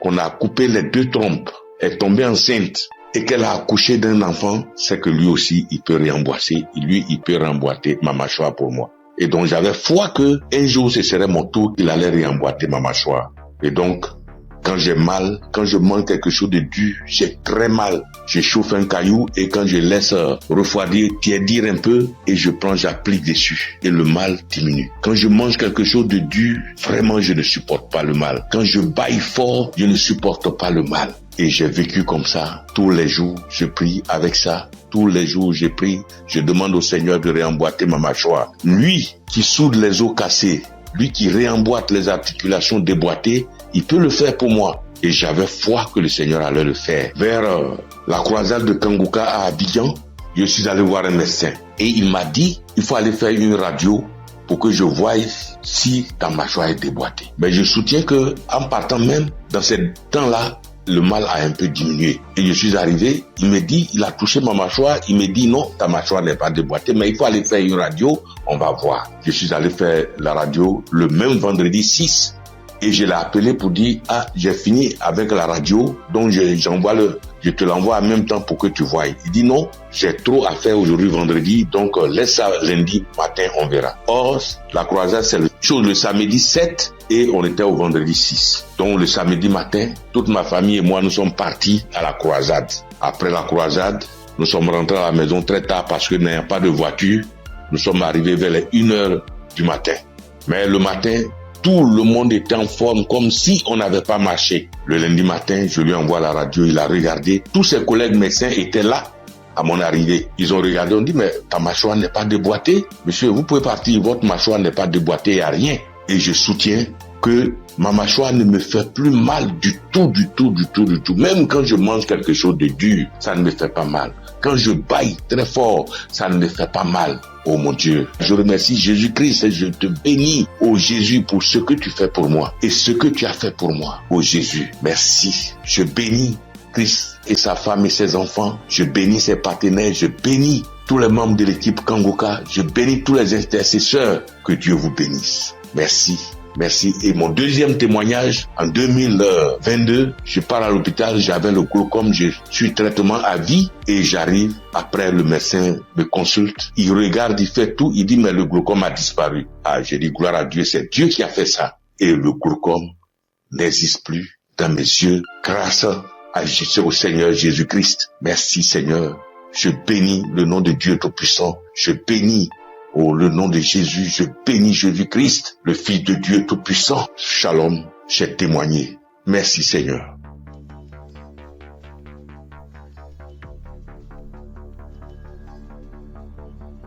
[SPEAKER 12] qu'on a coupé les 2 trompes est tombée enceinte et qu'elle a accouché d'un enfant, c'est que lui aussi, il peut réemboîter. Il peut réemboîter ma mâchoire pour moi. Et donc, j'avais foi que un jour, ce serait mon tour, il allait réemboîter ma mâchoire. Et donc, quand j'ai mal, quand je mange quelque chose de dur, j'ai très mal. Je chauffe un caillou et quand je laisse refroidir, tiédir un peu et j'applique dessus et le mal diminue. Quand je mange quelque chose de dur, vraiment je ne supporte pas le mal. Quand je bâille fort, je ne supporte pas le mal. Et j'ai vécu comme ça. Tous les jours, je prie avec ça. Tous les jours, je prie. Je demande au Seigneur de réemboîter ma mâchoire. Lui qui soude les os cassés, lui qui réemboîte les articulations déboîtées, il peut le faire pour moi. Et j'avais foi que le Seigneur allait le faire. Vers la croisade de Kanguka à Abidjan, je suis allé voir un médecin. Et il m'a dit, il faut aller faire une radio pour que je voie si ta mâchoire est déboîtée. Mais je soutiens que en partant même, dans ce temps-là, le mal a un peu diminué. Et je suis arrivé, il me dit, il a touché ma mâchoire, il me dit non, ta mâchoire n'est pas déboîtée, mais il faut aller faire une radio, on va voir. Je suis allé faire la radio le même vendredi 6. Et je l'ai appelé pour dire, j'ai fini avec la radio, donc je te l'envoie en même temps pour que tu voies. Il dit non, j'ai trop à faire aujourd'hui vendredi, donc laisse ça lundi matin, on verra. Or, la croisade, c'est le samedi 7 et on était au vendredi 6. Donc le samedi matin, toute ma famille et moi, nous sommes partis à la croisade. Après la croisade, nous sommes rentrés à la maison très tard parce que n'ayant pas de voiture, nous sommes arrivés vers les 1h du matin. Mais le matin, tout le monde était en forme comme si on n'avait pas marché. Le lundi matin, je lui envoie la radio, il a regardé. Tous ses collègues médecins étaient là à mon arrivée. Ils ont regardé, on dit, mais ta mâchoire n'est pas déboîtée. Monsieur, vous pouvez partir, votre mâchoire n'est pas déboîtée, il n'y a rien. Et je soutiens que ma mâchoire ne me fait plus mal du tout. Même quand je mange quelque chose de dur, ça ne me fait pas mal. Quand je bâille très fort, ça ne me fait pas mal. Oh mon Dieu, je remercie Jésus-Christ et je te bénis, oh Jésus, pour ce que tu fais pour moi et ce que tu as fait pour moi. Oh Jésus, merci. Je bénis Christ et sa femme et ses enfants. Je bénis ses partenaires. Je bénis tous les membres de l'équipe Kanguka. Je bénis tous les intercesseurs. Que Dieu vous bénisse. Merci. Merci. Et mon deuxième témoignage, en 2022, je pars à l'hôpital, j'avais le glaucome, je suis traitement à vie et j'arrive, après le médecin me consulte, il regarde, il fait tout, il dit mais le glaucome a disparu. J'ai dit gloire à Dieu, c'est Dieu qui a fait ça. Et le glaucome n'existe plus dans mes yeux grâce au Seigneur Jésus-Christ. Merci Seigneur. Je bénis le nom de Dieu Tout-Puissant. Je bénis le nom de Jésus, je bénis Jésus-Christ, le Fils de Dieu Tout-Puissant. Shalom, j'ai témoigné. Merci Seigneur.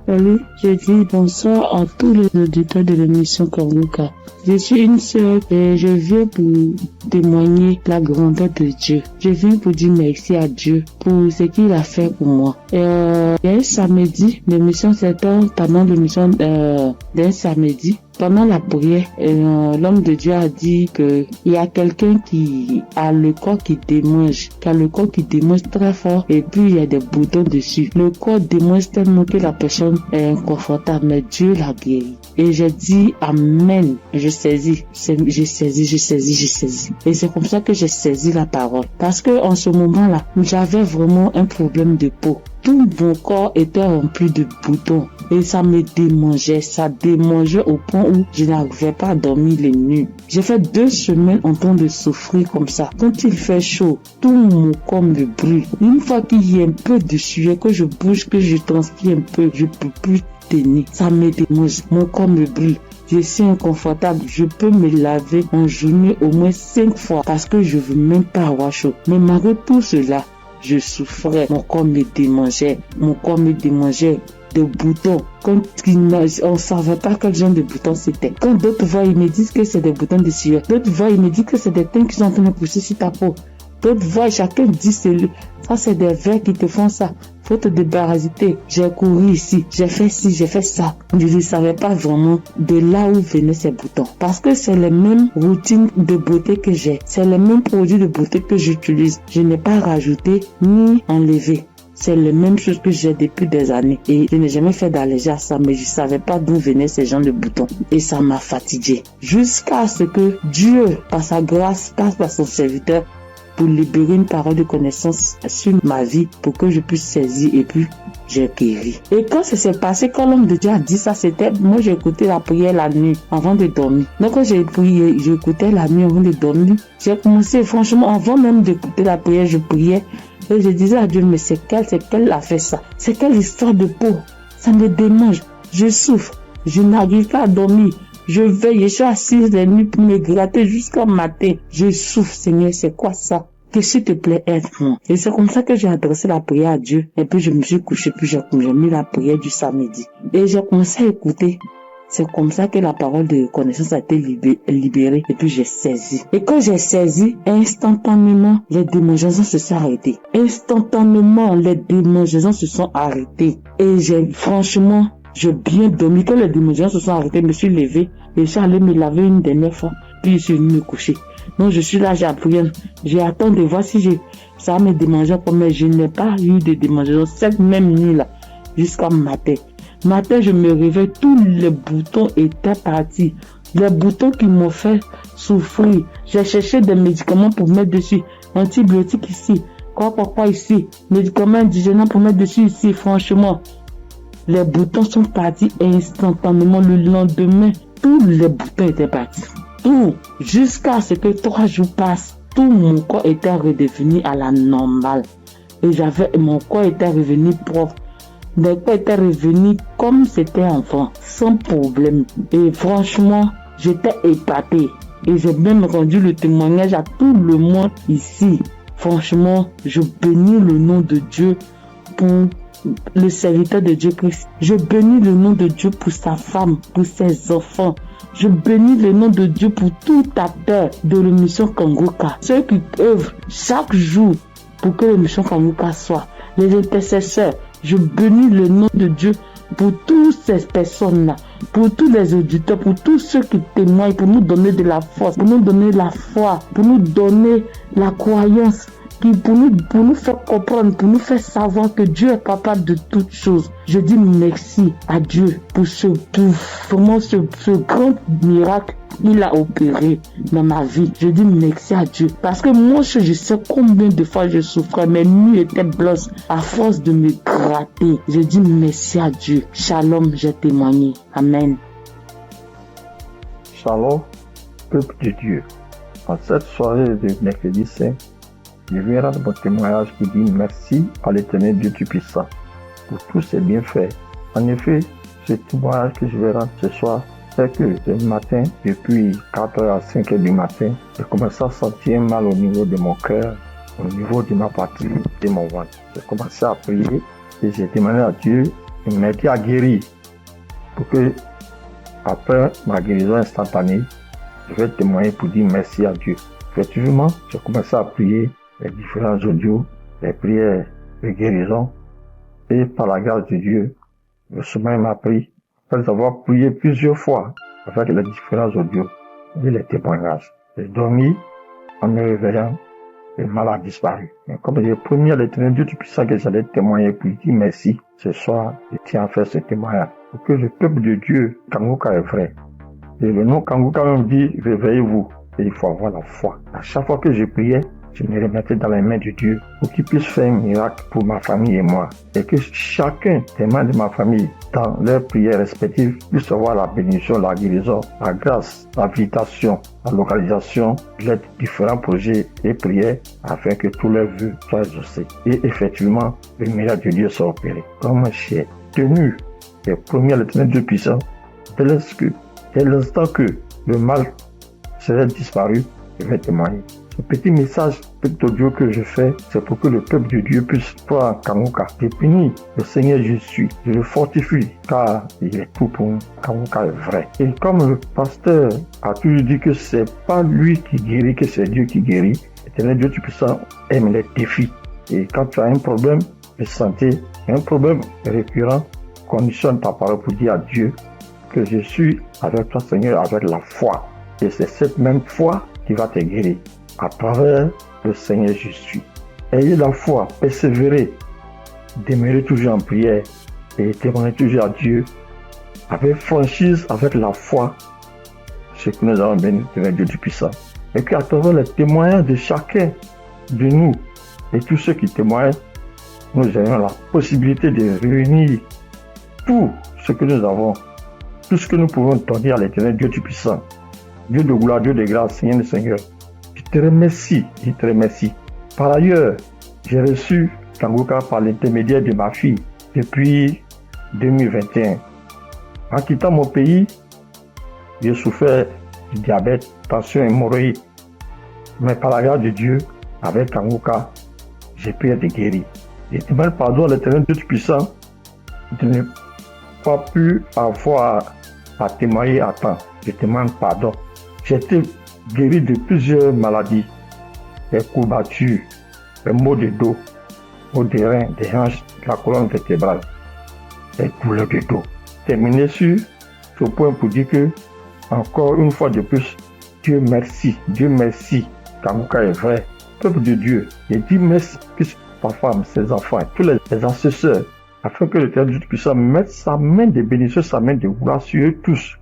[SPEAKER 11] Salut, je dis bonsoir à tous les auditeurs de l'émission Kanguka. Je suis une sœur et je viens pour témoigner la grandeur de Dieu. Je viens pour dire merci à Dieu pour ce qu'il a fait pour moi. Il y a un samedi, l'émission c'était pendant l'émission d'un samedi. Pendant la prière, l'homme de Dieu a dit que il y a quelqu'un qui a le corps qui démange, très fort et puis il y a des boutons dessus. Le corps démange tellement que la personne est inconfortable, mais Dieu l'a guéri. Et j'ai dit amen. Je saisis. Et c'est comme ça que j'ai saisi la parole. Parce que en ce moment-là, j'avais vraiment un problème de peau. tout mon corps était rempli de boutons et ça me démangeait. Ça démangeait au point où je n'arrivais pas à dormir les nuits. J'ai fait 2 semaines en train de souffrir comme ça. Quand il fait chaud, tout mon corps me brûle. Une fois qu'il y a un peu de sueur, que je bouge, que je transpire un peu, je peux plus tenir. Ça me démange. Mon corps me brûle. Je suis inconfortable. Je peux me laver en journée au moins 5 fois parce que je veux même pas avoir chaud. Mais malgré tout cela, je souffrais. Mon corps me démangeait. Mon corps me démangeait de boutons. Quand on ne savait pas quel genre de boutons c'était. Quand d'autres voient, ils me disent que c'est des boutons de sueur. D'autres voient, ils me disent que c'est des teintes qui sont en train de pousser sur ta peau. D'autres voient, chacun dit c'est lui. Ça, c'est des vers qui te font ça. Faut te débarrasser. J'ai couru ici, j'ai fait ci, j'ai fait ça. Je ne savais pas vraiment de là où venaient ces boutons. Parce que c'est les mêmes routines de beauté que j'ai. C'est les mêmes produits de beauté que j'utilise. Je n'ai pas rajouté ni enlevé. C'est la même chose que j'ai depuis des années. Et je n'ai jamais fait d'allergie à ça, mais je ne savais pas d'où venaient ces genres de boutons. Et ça m'a fatigué. Jusqu'à ce que Dieu, par sa grâce, passe par son serviteur, pour libérer une parole de connaissance sur ma vie pour que je puisse saisir et puis j'ai guéri. Et quand ça s'est passé, quand l'homme de Dieu a dit ça, c'était, moi j'ai écouté la prière la nuit avant de dormir. Donc quand j'ai prié, j'écoutais la nuit avant de dormir. J'ai commencé, franchement, avant même d'écouter la prière, je priais et je disais à Dieu, mais c'est quelle a fait ça? C'est quelle histoire de peau? Ça me démange, je souffre, je n'arrive pas à dormir. Je veille, je suis assise les nuits pour me gratter jusqu'au matin. Je souffre, Seigneur, c'est quoi ça? Que s'il te plaît, aide-moi. Et c'est comme ça que j'ai adressé la prière à Dieu. Et puis je me suis couché, puis j'ai mis la prière du samedi. Et j'ai commencé à écouter. C'est comme ça que la parole de connaissance a été libérée. Et puis j'ai saisi. Et quand j'ai saisi, instantanément, les démangeaisons se sont arrêtées. Instantanément, les démangeaisons se sont arrêtées. Et franchement, j'ai bien dormi. Quand les démangeaisons se sont arrêtées, je me suis levé et je suis allé me laver une dernière fois. Puis je suis venu me coucher. Donc je suis là, j'ai appris. J'ai attendu de voir si ça me démangeait. Mais je n'ai pas eu de démangeaisons cette même nuit-là jusqu'à matin. Matin, je me réveille, tous les boutons étaient partis. Les boutons qui m'ont fait souffrir. J'ai cherché des médicaments pour mettre dessus. Antibiotiques ici. Quoi ici. Médicaments indigènes pour mettre dessus ici. Franchement, les boutons sont partis instantanément. Le lendemain, tous les boutons étaient partis. Tout. Jusqu'à ce que 3 jours passent, tout mon corps était redevenu à la normale. Et mon corps était revenu propre. Mon corps était revenu comme c'était enfant, sans problème. Et franchement, j'étais épatée. Et j'ai même rendu le témoignage à tout le monde ici. Franchement, je bénis le nom de Dieu pour le serviteur de Dieu Christ. Je bénis le nom de Dieu pour sa femme, pour ses enfants. Je bénis le nom de Dieu pour tout acteur de l'émission Kangoka. Ceux qui œuvrent chaque jour pour que l'émission Kangoka soit. Les intercesseurs. Je bénis le nom de Dieu pour toutes ces personnes-là, pour tous les auditeurs, pour tous ceux qui témoignent, pour nous donner de la force, pour nous donner la foi, pour nous donner la croyance, pour nous faire comprendre, pour nous faire savoir que Dieu est capable de toutes choses. Je dis merci à Dieu pour ce grand miracle qu'il a opéré dans ma vie. Je dis merci à Dieu. Parce que moi, je sais combien de fois je souffrais. Mes nuits étaient blanches à force de me gratter. Je dis merci à Dieu. Shalom, j'ai témoigné. Amen.
[SPEAKER 13] Shalom, peuple de Dieu. En cette soirée de mercredi saint, je viens rendre mon témoignage qui dit merci à l'Éternel Dieu Tout-Puissant pour tous ses bienfaits. En effet, ce témoignage que je vais rendre ce soir, c'est que ce matin, depuis 4h à 5h du matin, j'ai commencé à sentir mal au niveau de mon cœur, au niveau de ma poitrine, de mon ventre. J'ai commencé à prier et j'ai demandé à Dieu de m'aider à guérir pour que, après ma guérison instantanée, je vais témoigner pour dire merci à Dieu. Effectivement, j'ai commencé à prier les différents audios, les prières de guérison, et par la grâce de Dieu, le sommeil m'a pris. Après avoir prié plusieurs fois avec les différents audios et les témoignages, j'ai dormi en me réveillant et le mal a disparu. Et comme j'ai promis à l'Éternel Dieu Tout-Puissant que j'allais témoigner pour dire merci, ce soir, je tiens à faire ce témoignage pour que le peuple de Dieu, Kangoka est vrai. Et le nom Kangoka même dit, réveillez-vous. Et il faut avoir la foi. À chaque fois que je priais, je me remettais dans les mains de Dieu pour qu'il puisse faire un miracle pour ma famille et moi. Et que chacun des membres de ma famille, dans leurs prières respectives, puisse avoir la bénédiction, la guérison, la grâce, l'invitation, la localisation de différents projets et prières afin que tous leurs vœux soient exaucés. Et effectivement, le miracle de Dieu soit opéré. Comme j'ai tenu les premiers à l'Éternel Dieu puissant, dès l'instant que le mal serait disparu, je vais témoigner. Ce petit message, petit audio que je fais, c'est pour que le peuple de Dieu puisse croire en Kanguka. Je bénis le Seigneur Jésus, je le fortifie, car il est tout pour nous. Kanguka est vrai. Et comme le pasteur a toujours dit que c'est pas lui qui guérit, que c'est Dieu qui guérit, l'Éternel Dieu Tout-Puissant aime les défis. Et quand tu as un problème de santé, un problème récurrent, conditionne ta parole pour dire à Dieu que je suis avec toi, Seigneur, avec la foi. Et c'est cette même foi qui va te guérir à travers le Seigneur Jésus. Ayez la foi, persévérez, demeurez toujours en prière et témoignez toujours à Dieu avec franchise, avec la foi, ce que nous avons béni de Dieu du puissant. Et qu'à travers les témoignages de chacun de nous et tous ceux qui témoignent, nous ayons la possibilité de réunir tout ce que nous avons, tout ce que nous pouvons donner à l'Éternel Dieu du puissant. Dieu de gloire, Dieu de grâce, Seigneur le Seigneur. Je te remercie. Par ailleurs, j'ai reçu Kanguka par l'intermédiaire de ma fille depuis 2021. En quittant mon pays, j'ai souffert du diabète, tension hémorroïde. Mais par la grâce de Dieu, avec Kanguka, j'ai pu être guéri. Je demande pardon à l'Éternel Dieu Tout-Puissant de ne pas pu avoir à témoigner à temps. Je demande pardon. J'ai été guéri de plusieurs maladies, des courbatures, des maux de dos, maux des reins, des hanches, de la colonne vertébrale, des douleurs de dos. Terminé sur ce point pour dire que, encore une fois de plus, Dieu merci, Kanguka est vrai, peuple de Dieu, et dis merci plus sa femme, ses enfants, tous les ancesteurs, afin que l'Éternel Tout-Puissant mette sa main de bénédiction, sa main de gloire sur eux tous,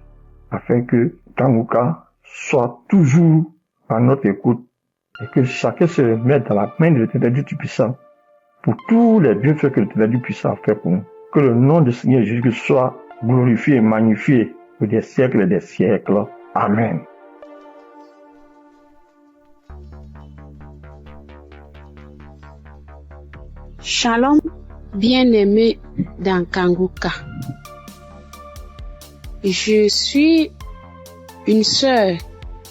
[SPEAKER 13] afin que Kanguka soit toujours à notre écoute et que chacun se mette dans la main de l'Éternel Tout-Puissant pour tous les bienfaits que l'Éternel Tout-Puissant a fait pour nous. Que le nom du Seigneur Jésus soit glorifié et magnifié pour des siècles et des siècles. Amen.
[SPEAKER 14] Shalom, bien-aimé dans Kanguka. Je suis une sœur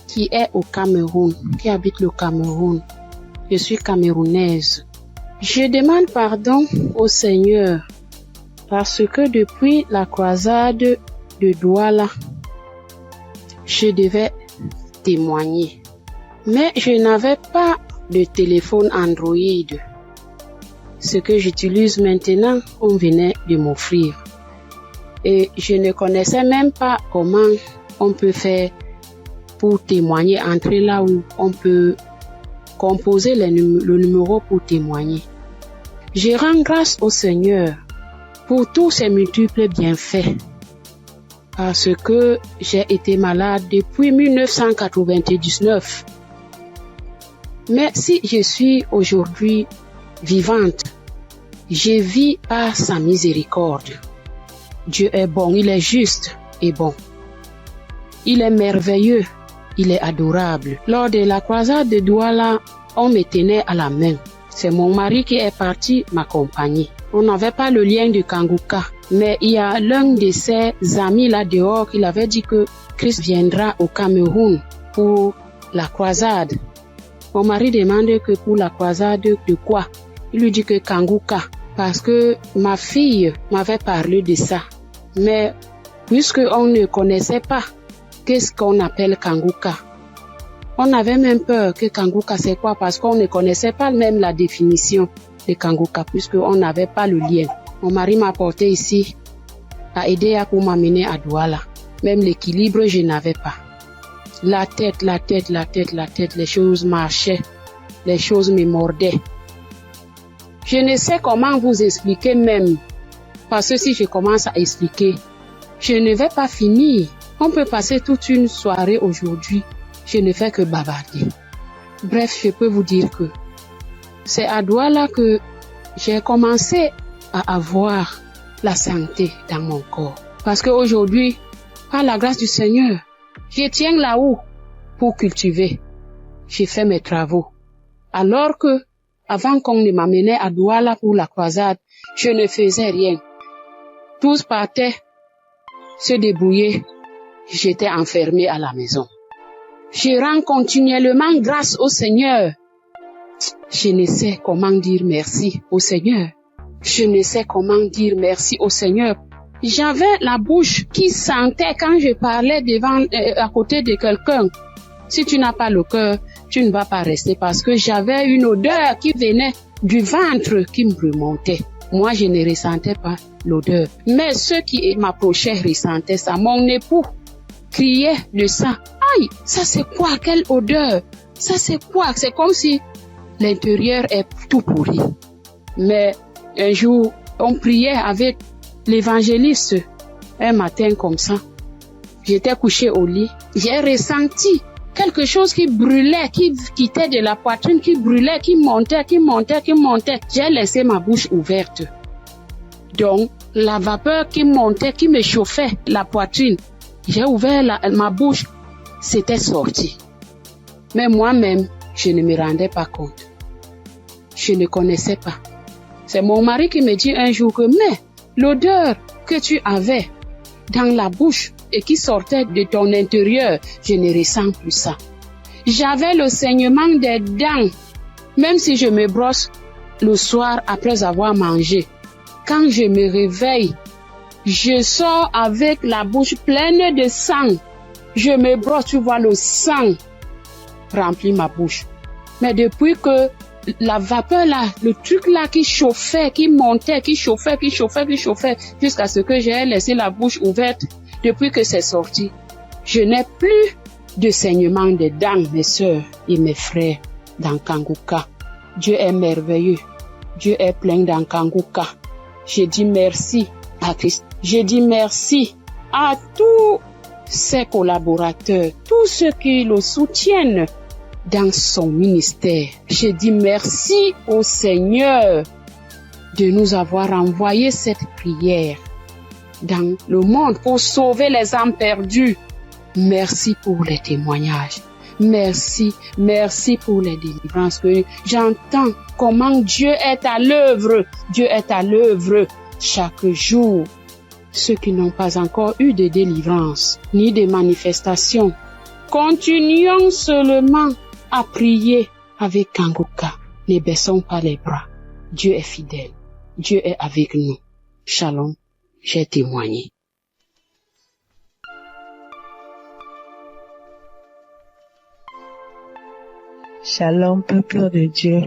[SPEAKER 14] qui est au Cameroun, qui habite le Cameroun. Je suis camerounaise. Je demande pardon au Seigneur parce que depuis la croisade de Douala, je devais témoigner. Mais je n'avais pas de téléphone Android. Ce que j'utilise maintenant, on venait de m'offrir. Et je ne connaissais même pas comment on peut faire pour témoigner, entrer là où on peut composer le numéro pour témoigner. Je rends grâce au Seigneur pour tous ses multiples bienfaits. Parce que j'ai été malade depuis 1999. Mais si je suis aujourd'hui vivante, je vis par sa miséricorde. Dieu est bon, il est juste et bon. Il est merveilleux, il est adorable. Lors de la croisade de Douala, on me tenait à la main. C'est mon mari qui est parti m'accompagner. On n'avait pas le lien de Kanguka, mais il y a l'un de ses amis là dehors qui avait dit que Christ viendra au Cameroun pour la croisade. Mon mari demande que pour la croisade de quoi? Il lui dit que Kanguka, parce que ma fille m'avait parlé de ça. Mais puisque on ne connaissait pas qu'est-ce qu'on appelle Kanguka, on avait même peur que Kanguka c'est quoi, parce qu'on ne connaissait pas même la définition de Kanguka, puisqu'on n'avait pas le lien. Mon mari m'a porté ici, a aidé pour m'amener à Douala. Même l'équilibre, je n'avais pas. La tête, les choses marchaient, les choses me mordaient. Je ne sais comment vous expliquer même, parce que si je commence à expliquer, je ne vais pas finir. On peut passer toute une soirée aujourd'hui, je ne fais que bavarder. Bref, je peux vous dire que c'est à Douala que j'ai commencé à avoir la santé dans mon corps. Parce qu'aujourd'hui, par la grâce du Seigneur, je tiens là-haut pour cultiver. J'ai fait mes travaux. Alors que, avant qu'on ne m'amenait à Douala pour la croisade, je ne faisais rien. Tous partaient se débrouiller. J'étais enfermée à la maison. Je rends continuellement grâce au Seigneur. Je ne sais comment dire merci au Seigneur. Je ne sais comment dire merci au Seigneur. J'avais la bouche qui sentait quand je parlais à côté de quelqu'un. Si tu n'as pas le cœur, tu ne vas pas rester parce que j'avais une odeur qui venait du ventre qui me remontait. Moi, je ne ressentais pas l'odeur. Mais ceux qui m'approchaient ressentaient ça. Mon époux criait de ça. Aïe, ça c'est quoi? Quelle odeur? Ça c'est quoi? C'est comme si l'intérieur est tout pourri. Mais un jour, on priait avec l'évangéliste. Un matin comme ça, j'étais couchée au lit. J'ai ressenti quelque chose qui brûlait, qui quittait de la poitrine, qui brûlait, qui montait. J'ai laissé ma bouche ouverte. Donc, la vapeur qui montait, qui me chauffait la poitrine, j'ai ouvert ma bouche, c'était sorti. Mais moi-même, je ne me rendais pas compte. Je ne connaissais pas. C'est mon mari qui me dit un jour que, mais l'odeur que tu avais dans la bouche et qui sortait de ton intérieur, je ne ressens plus ça. J'avais le saignement des dents, même si je me brosse le soir après avoir mangé. Quand je me réveille, je sors avec la bouche pleine de sang. Je me brosse, tu vois le sang remplit ma bouche. Mais depuis que la vapeur là, le truc là qui chauffait, qui montait, qui chauffait, jusqu'à ce que j'ai laissé la bouche ouverte, depuis que c'est sorti, je n'ai plus de saignement de dents, mes sœurs et mes frères dans Kanguka. Dieu est merveilleux. Dieu est plein dans Kanguka. Je dis merci à Christ. Je dis merci à tous ses collaborateurs, tous ceux qui le soutiennent dans son ministère. Je dis merci au Seigneur de nous avoir envoyé cette prière dans le monde pour sauver les âmes perdues. Merci pour les témoignages. Merci pour les délivrances que j'entends comment Dieu est à l'œuvre. Dieu est à l'œuvre chaque jour. Ceux qui n'ont pas encore eu de délivrance ni de manifestation, continuons seulement à prier avec Kanguka. Ne baissons pas les bras. Dieu est fidèle. Dieu est avec nous. Shalom, j'ai témoigné.
[SPEAKER 11] Shalom, peuple de Dieu.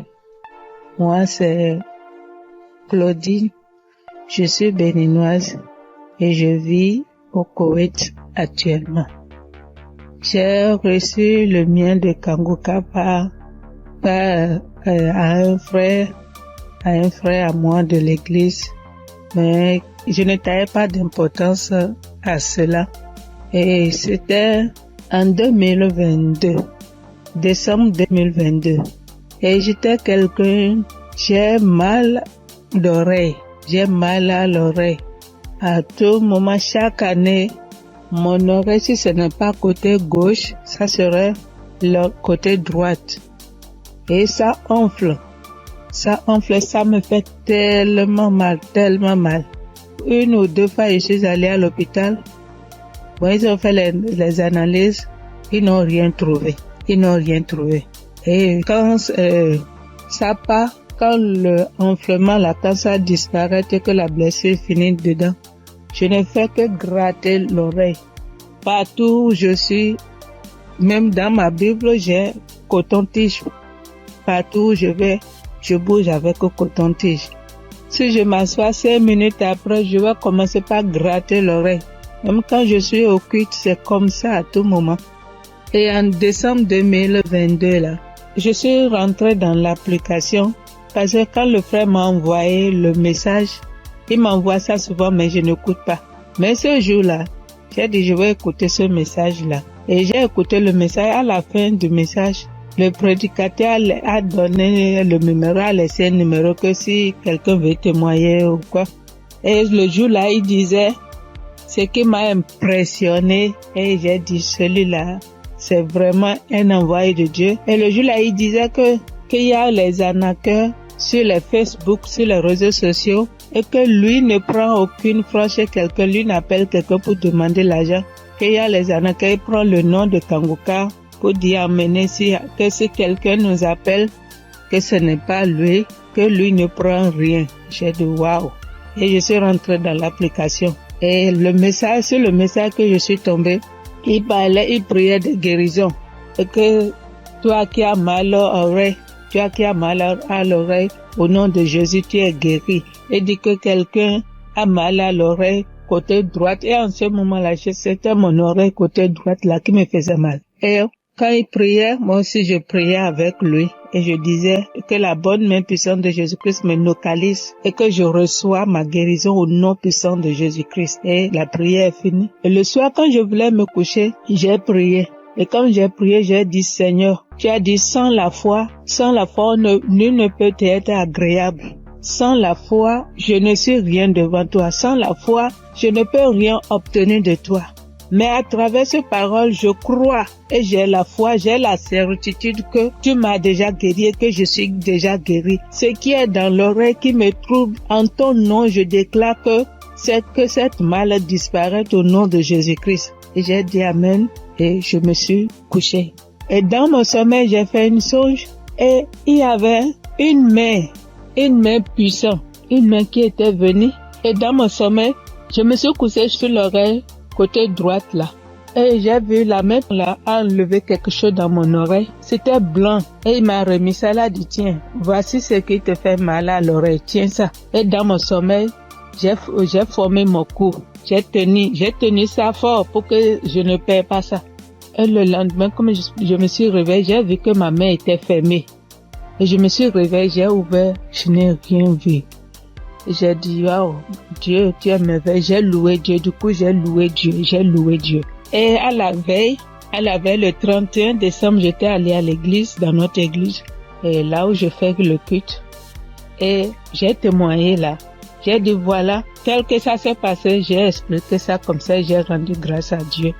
[SPEAKER 11] Moi, c'est Claudine. Je suis béninoise et je vis au Koweït actuellement. J'ai reçu le mien de Kanguka par à un frère à moi de l'église, mais je ne taillais pas d'importance à cela. Et c'était en 2022, décembre 2022. Et j'étais quelqu'un, j'ai mal d'oreille, j'ai mal à l'oreille. À tout moment, chaque année, mon oreille, si ce n'est pas côté gauche, ça serait le côté droite. Et ça enfle, ça me fait tellement mal. Une ou deux fois, je suis allée à l'hôpital. Bon, ils ont fait les analyses, ils n'ont rien trouvé. Et quand ça part, quand le enflement, quand ça disparaît et que la blessure finit dedans, je ne fais que gratter l'oreille. Partout où je suis, même dans ma Bible, j'ai coton-tige. Partout où je vais, je bouge avec coton-tige. Si je m'assois 5 minutes après, je vais commencer par gratter l'oreille. Même quand je suis au culte, c'est comme ça à tout moment. Et en décembre 2022, là, je suis rentrée dans l'application parce que quand le frère m'a envoyé le message, il m'envoie ça souvent, mais je n'écoute pas. Mais ce jour-là, j'ai dit, je vais écouter ce message-là. Et j'ai écouté le message. À la fin du message, Le prédicateur a donné le numéro, a laissé un numéro que si quelqu'un veut témoigner ou quoi. Et le jour-là, il disait, ce qui m'a impressionné, et j'ai dit, celui-là, c'est vraiment un envoyé de Dieu. Et le jour-là, il disait qu'il y a les arnaqueurs sur les Facebook, sur les réseaux sociaux, et que lui ne prend aucune franche chez quelqu'un, lui n'appelle quelqu'un pour demander l'argent. Qu'il y a les arnaqueurs, il prend le nom de Kangoka pour dire amener que si quelqu'un nous appelle, que ce n'est pas lui, que lui ne prend rien. J'ai dit waouh. Et je suis rentrée dans l'application. Et sur le message que je suis tombée, il priait de guérison. Et que toi qui as mal à l'oreille, au nom de Jésus, tu es guéri. Et dit que quelqu'un a mal à l'oreille, côté droite. Et en ce moment-là, c'était mon oreille côté droite là qui me faisait mal. Et quand il priait, moi aussi je priais avec lui. Et je disais que la bonne main puissante de Jésus-Christ me localise et que je reçois ma guérison au nom puissant de Jésus-Christ. Et la prière est finie. Et le soir, quand je voulais me coucher, j'ai prié. Et quand j'ai prié, j'ai dit, Seigneur, tu as dit, sans la foi, nul ne peut être agréable. Sans la foi, je ne suis rien devant toi. Sans la foi, je ne peux rien obtenir de toi. Mais à travers ces paroles, je crois et j'ai la foi, j'ai la certitude que tu m'as déjà guéri et que je suis déjà guéri. Ce qui est dans l'oreille qui me trouble, en ton nom, je déclare que cette maladie disparaît au nom de Jésus-Christ. Et j'ai dit Amen et je me suis couché. Et dans mon sommeil, j'ai fait une songe et il y avait une main puissante, une main qui était venue. Et dans mon sommeil, je me suis couché sur l'oreille côté droite là. Et j'ai vu la main là enlever quelque chose dans mon oreille. C'était blanc. Et il m'a remis ça là, dit tiens, voici ce qui te fait mal à l'oreille, tiens ça. Et dans mon sommeil, j'ai formé mon cou. J'ai tenu ça fort pour que je ne perds pas ça. Et le lendemain, comme je me suis réveillée, j'ai vu que ma main était fermée. Et je me suis réveillée, j'ai ouvert, je n'ai rien vu. J'ai dit, waouh, Dieu, tu es merveilleux. J'ai loué Dieu. Du coup, j'ai loué Dieu. Et à la veille, le 31 décembre, j'étais allée à l'église, dans notre église, et là où je fais le culte. Et j'ai témoigné là. J'ai dit, voilà, tel que ça s'est passé, j'ai expliqué ça comme ça, j'ai rendu grâce à Dieu.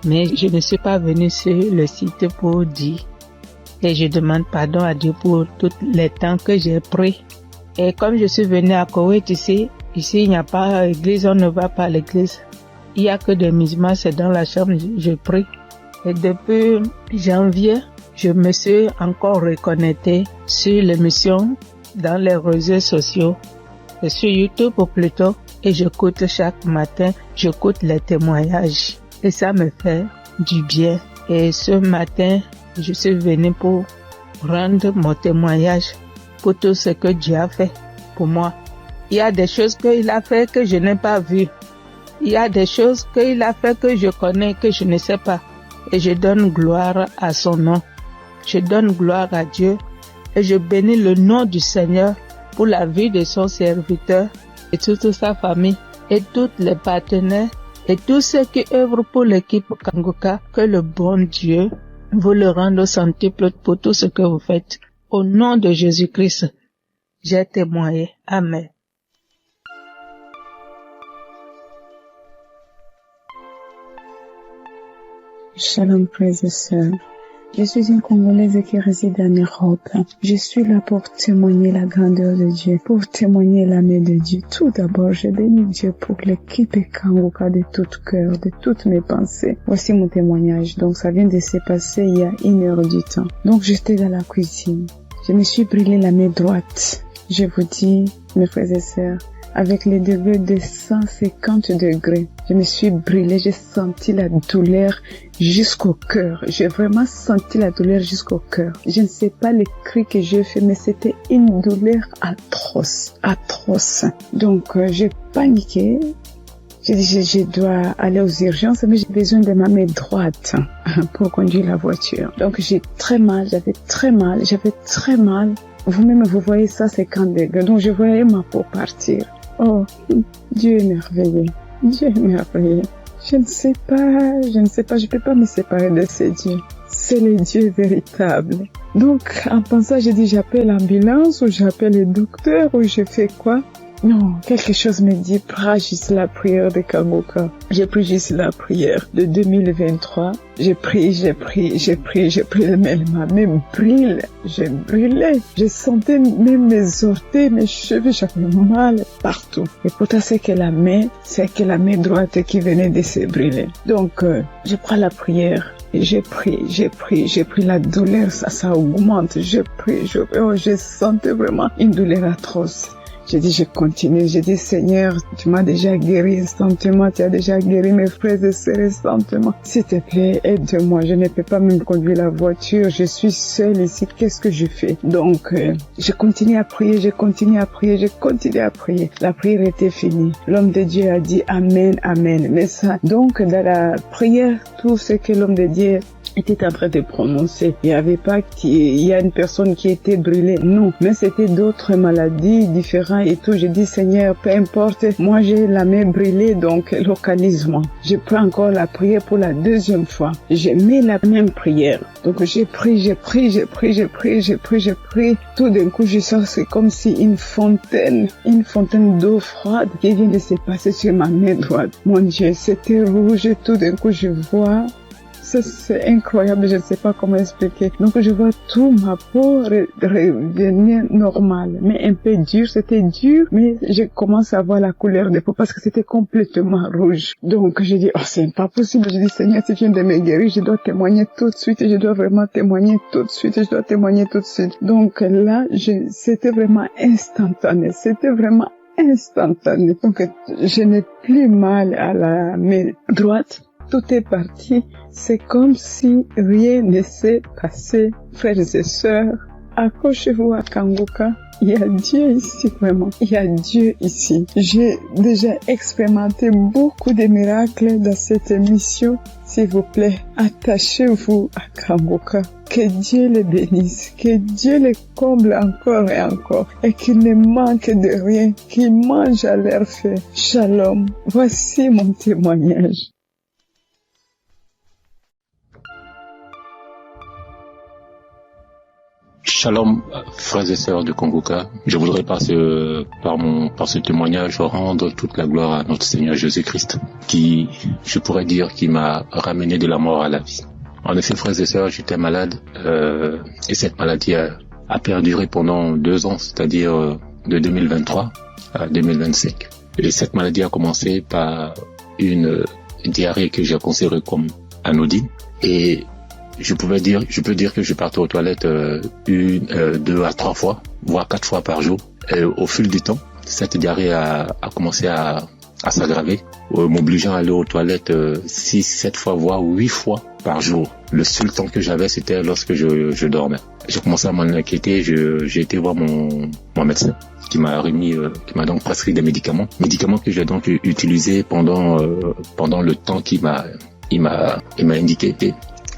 [SPEAKER 11] Mais je ne suis pas venue sur le site pour dire. Et je demande pardon à Dieu pour tous les temps que j'ai pris. Et comme je suis venue à Koweït ici il n'y a pas d'église, on ne va pas à l'église. Il n'y a que des musulmans, c'est dans la chambre, je prie. Et depuis janvier, je me suis encore reconnectée sur l'émission dans les réseaux sociaux, et sur YouTube plutôt, et j'écoute chaque matin, j'écoute les témoignages. Et ça me fait du bien. Et ce matin, je suis venue pour rendre mon témoignage pour tout ce que Dieu a fait pour moi. Il y a des choses qu'il a fait que je n'ai pas vues. Il y a des choses qu'il a fait que je connais, que je ne sais pas. Et je donne gloire à son nom. Je donne gloire à Dieu. Et je bénis le nom du Seigneur pour la vie de son serviteur et toute sa famille et tous les partenaires et tous ceux qui œuvrent pour l'équipe Kangoka. Que le bon Dieu vous le rende au centuple pour tout ce que vous faites. Au nom de Jésus-Christ, j'ai témoigné. Amen.
[SPEAKER 8] Shalom, frères et sœurs. Je suis une Congolaise qui réside en Europe. Je suis là pour témoigner la grandeur de Dieu, pour témoigner la main de Dieu. Tout d'abord, je bénis Dieu pour l'équipe Kangoka de tout cœur, de toutes mes pensées. Voici mon témoignage. Donc, ça vient de se passer il y a 1 heure du temps. Donc, j'étais dans la cuisine. Je me suis brûlé la main droite. Je vous dis, mes frères et sœurs, avec les degrés de 150 degrés, je me suis brûlée, j'ai senti la douleur jusqu'au cœur. J'ai vraiment senti la douleur jusqu'au cœur. Je ne sais pas les cris que j'ai fait, mais c'était une douleur atroce. Donc, j'ai paniqué. J'ai dit, je dois aller aux urgences, mais j'ai besoin de ma main droite pour conduire la voiture. Donc, j'avais très mal. Vous-même, vous voyez ça, 50 degrés. Donc, je voyais ma peau partir. Oh, Dieu est merveilleux. Je ne sais pas, je peux pas me séparer de ce Dieu. C'est le Dieu véritable.
[SPEAKER 11] Donc, en pensant, j'ai dit, j'appelle l'ambulance ou j'appelle le docteur ou je fais quoi? Non, quelque chose me dit, prends juste la prière de Kangoka. J'ai pris juste la prière de 2023. J'ai pris, mais ma main brûle. J'ai brûlé. Je sentais même mes orteils, mes cheveux, j'avais mal partout. Et pourtant, c'est que la main droite qui venait de se brûler. Donc, je prends la prière. J'ai pris la douleur, ça augmente. Je sentais vraiment une douleur atroce. J'ai dit, je continue. J'ai dit, Seigneur, tu m'as déjà guéri instantanément. Tu as déjà guéri mes frères et sœurs instantanément. S'il te plaît, aide-moi. Je ne peux pas même conduire la voiture. Je suis seule ici. Qu'est-ce que je fais? Donc, je continue à prier. La prière était finie. L'homme de Dieu a dit Amen, Amen. Mais ça, donc, dans la prière, tout ce que l'homme de Dieu était en train de prononcer. Il n'y avait pas qu'il y a une personne qui était brûlée. Non. Mais c'était d'autres maladies différentes et tout. J'ai dit, Seigneur, peu importe. Moi, j'ai la main brûlée, donc localise-moi. Je prends encore la prière pour la deuxième fois. Je mets la même prière. Donc, j'ai pris. Tout d'un coup, je sens c'est comme si une fontaine d'eau froide qui vient de se passer sur ma main droite. Mon Dieu, c'était rouge. Tout d'un coup, je vois. C'est incroyable, je ne sais pas comment expliquer. Donc je vois tout ma peau revenir normale, mais un peu dur, c'était dur, mais je commence à voir la couleur de peau parce que c'était complètement rouge. Donc j'ai dit, oh c'est pas possible, j'ai dit Seigneur, si tu viens de me guérir, je dois témoigner tout de suite, je dois vraiment témoigner tout de suite. Donc là, c'était vraiment instantané, Donc je n'ai plus mal à la main droite. Tout est parti. C'est comme si rien ne s'est passé. Frères et sœurs, accrochez-vous à Kangoka. Il y a Dieu ici, vraiment. Il y a Dieu ici. J'ai déjà expérimenté beaucoup de miracles dans cette émission. S'il vous plaît, attachez-vous à Kangoka. Que Dieu les bénisse, que Dieu les comble encore et encore, et qu'il ne manque de rien, qu'il mange à leur faim. Shalom. Voici mon témoignage.
[SPEAKER 15] Shalom, frères et sœurs de Kangoka. Je voudrais par ce témoignage rendre toute la gloire à notre Seigneur Jésus-Christ, qui, je pourrais dire, qui m'a ramené de la mort à la vie. En effet, frères et sœurs, j'étais malade, et cette maladie a perduré pendant 2 ans, c'est-à-dire de 2023 à 2025. Et cette maladie a commencé par une diarrhée que j'ai considérée comme anodine, et je peux dire que je partais aux toilettes 1, 2 à 3 fois, voire 4 fois par jour. Et au fil du temps, cette diarrhée a commencé à s'aggraver, m'obligeant à aller aux toilettes 6, 7 fois, voire 8 fois par jour. Le seul temps que j'avais, c'était lorsque je dormais. J'ai commencé à m'en inquiéter, j'ai été voir mon médecin qui m'a donc prescrit des médicaments que j'ai donc utilisés pendant le temps qu'il m'a indiqué.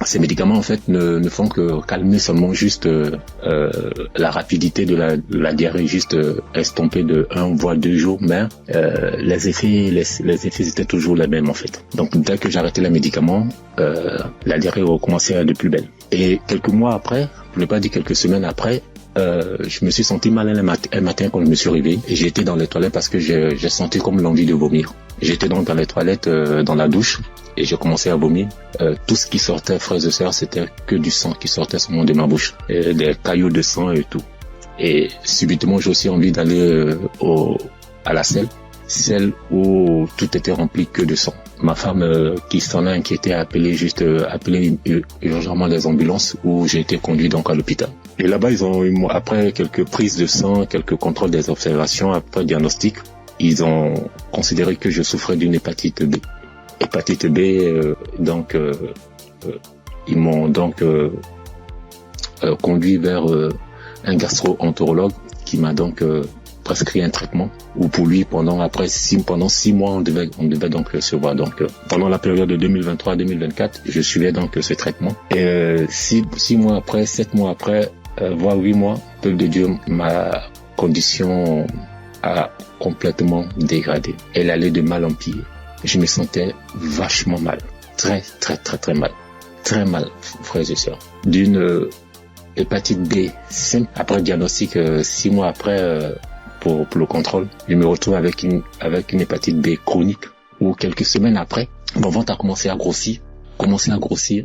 [SPEAKER 15] Ces médicaments en fait ne font que calmer seulement juste la rapidité de la diarrhée, juste estomper de 1 voire 2 jours, mais les effets étaient toujours les mêmes en fait. Donc dès que j'arrêtais les médicaments, la diarrhée recommençait de plus belle. Et quelques mois après, pour ne pas dire quelques semaines après, je me suis senti mal un matin quand je me suis réveillé et j'ai été dans les toilettes parce que j'ai senti comme l'envie de vomir. J'étais donc dans les toilettes, dans la douche, et j'ai commencé à vomir. Tout ce qui sortait, frères et sœurs, c'était que du sang qui sortait seulement de ma bouche, et des caillots de sang et tout. Et subitement, j'ai aussi envie d'aller à la celle où tout était rempli que de sang. Ma femme qui s'en a inquiété a appelé urgemment les ambulances, où j'ai été conduit donc à l'hôpital. Et là-bas, après quelques prises de sang, quelques contrôles des observations, après diagnostic, ils ont considéré que je souffrais d'une hépatite B. Hépatite B, ils m'ont donc conduit vers un gastro-entérologue qui m'a donc prescrit un traitement, où pour lui pendant 6 mois on devait donc se voir. Donc pendant la période de 2023-2024, je suivais donc ce traitement, et 6 mois après, 7 mois après, voire 8 mois, peuple de Dieu, ma condition a complètement dégradé. Elle allait de mal en pire. Je me sentais vachement mal, très mal, très mal, frères et sœurs. D'une hépatite B simple. Après le diagnostic, 6 mois après, pour le contrôle, je me retrouve avec une hépatite B chronique, où quelques semaines après, mon ventre a commencé à grossir,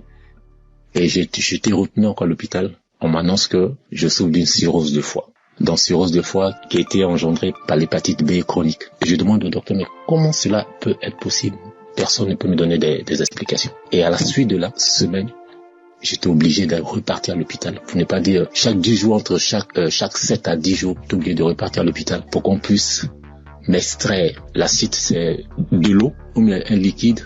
[SPEAKER 15] et j'étais retenu encore à l'hôpital. On m'annonce que je souffre d'une cirrhose de foie. Dans cirrhose de foie qui a été engendrée par l'hépatite B chronique. Et je demande au docteur, mais comment cela peut être possible? Personne ne peut me donner des explications. Et à la suite de la semaine, j'étais obligé de repartir à l'hôpital. Pour ne pas dire, chaque 10 jours, entre chaque 7 à 10 jours, j'étais obligé de repartir à l'hôpital pour qu'on puisse m'extraire. L'acide, c'est de l'eau, ou bien un liquide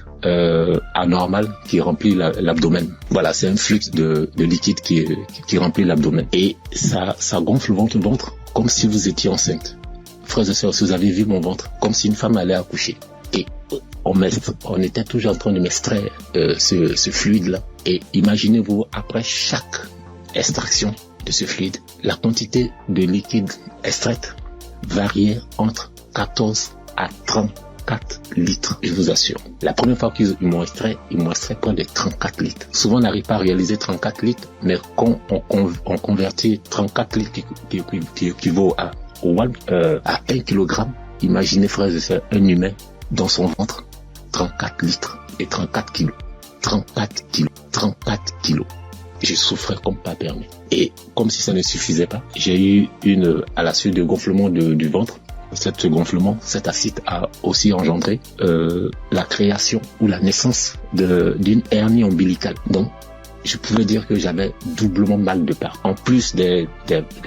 [SPEAKER 15] anormal qui remplit l'abdomen. Voilà, c'est un flux de liquide qui remplit l'abdomen. Et ça gonfle votre ventre comme si vous étiez enceinte. Frères et sœurs, si vous avez vu mon ventre, comme si une femme allait accoucher. Et on était toujours en train de m'extraire ce fluide-là. Et imaginez-vous, après chaque extraction de ce fluide, la quantité de liquide extraite variait entre 14 à 34 litres, je vous assure. La première fois qu'ils m'ont extrait, près de 34 litres. Souvent, on n'arrive pas à réaliser 34 litres, mais quand on convertit 34 litres qui équivaut à 1 kilogramme, imaginez, frères et sœurs, un humain dans son ventre, 34 litres et 34 kilos. 34 kilos. Je souffrais comme pas permis. Et comme si ça ne suffisait pas, j'ai eu à la suite de gonflement du ventre, ce gonflement, cet acide a aussi engendré la création ou la naissance d'une hernie ombilicale. Donc, je pouvais dire que j'avais doublement mal de part. En plus des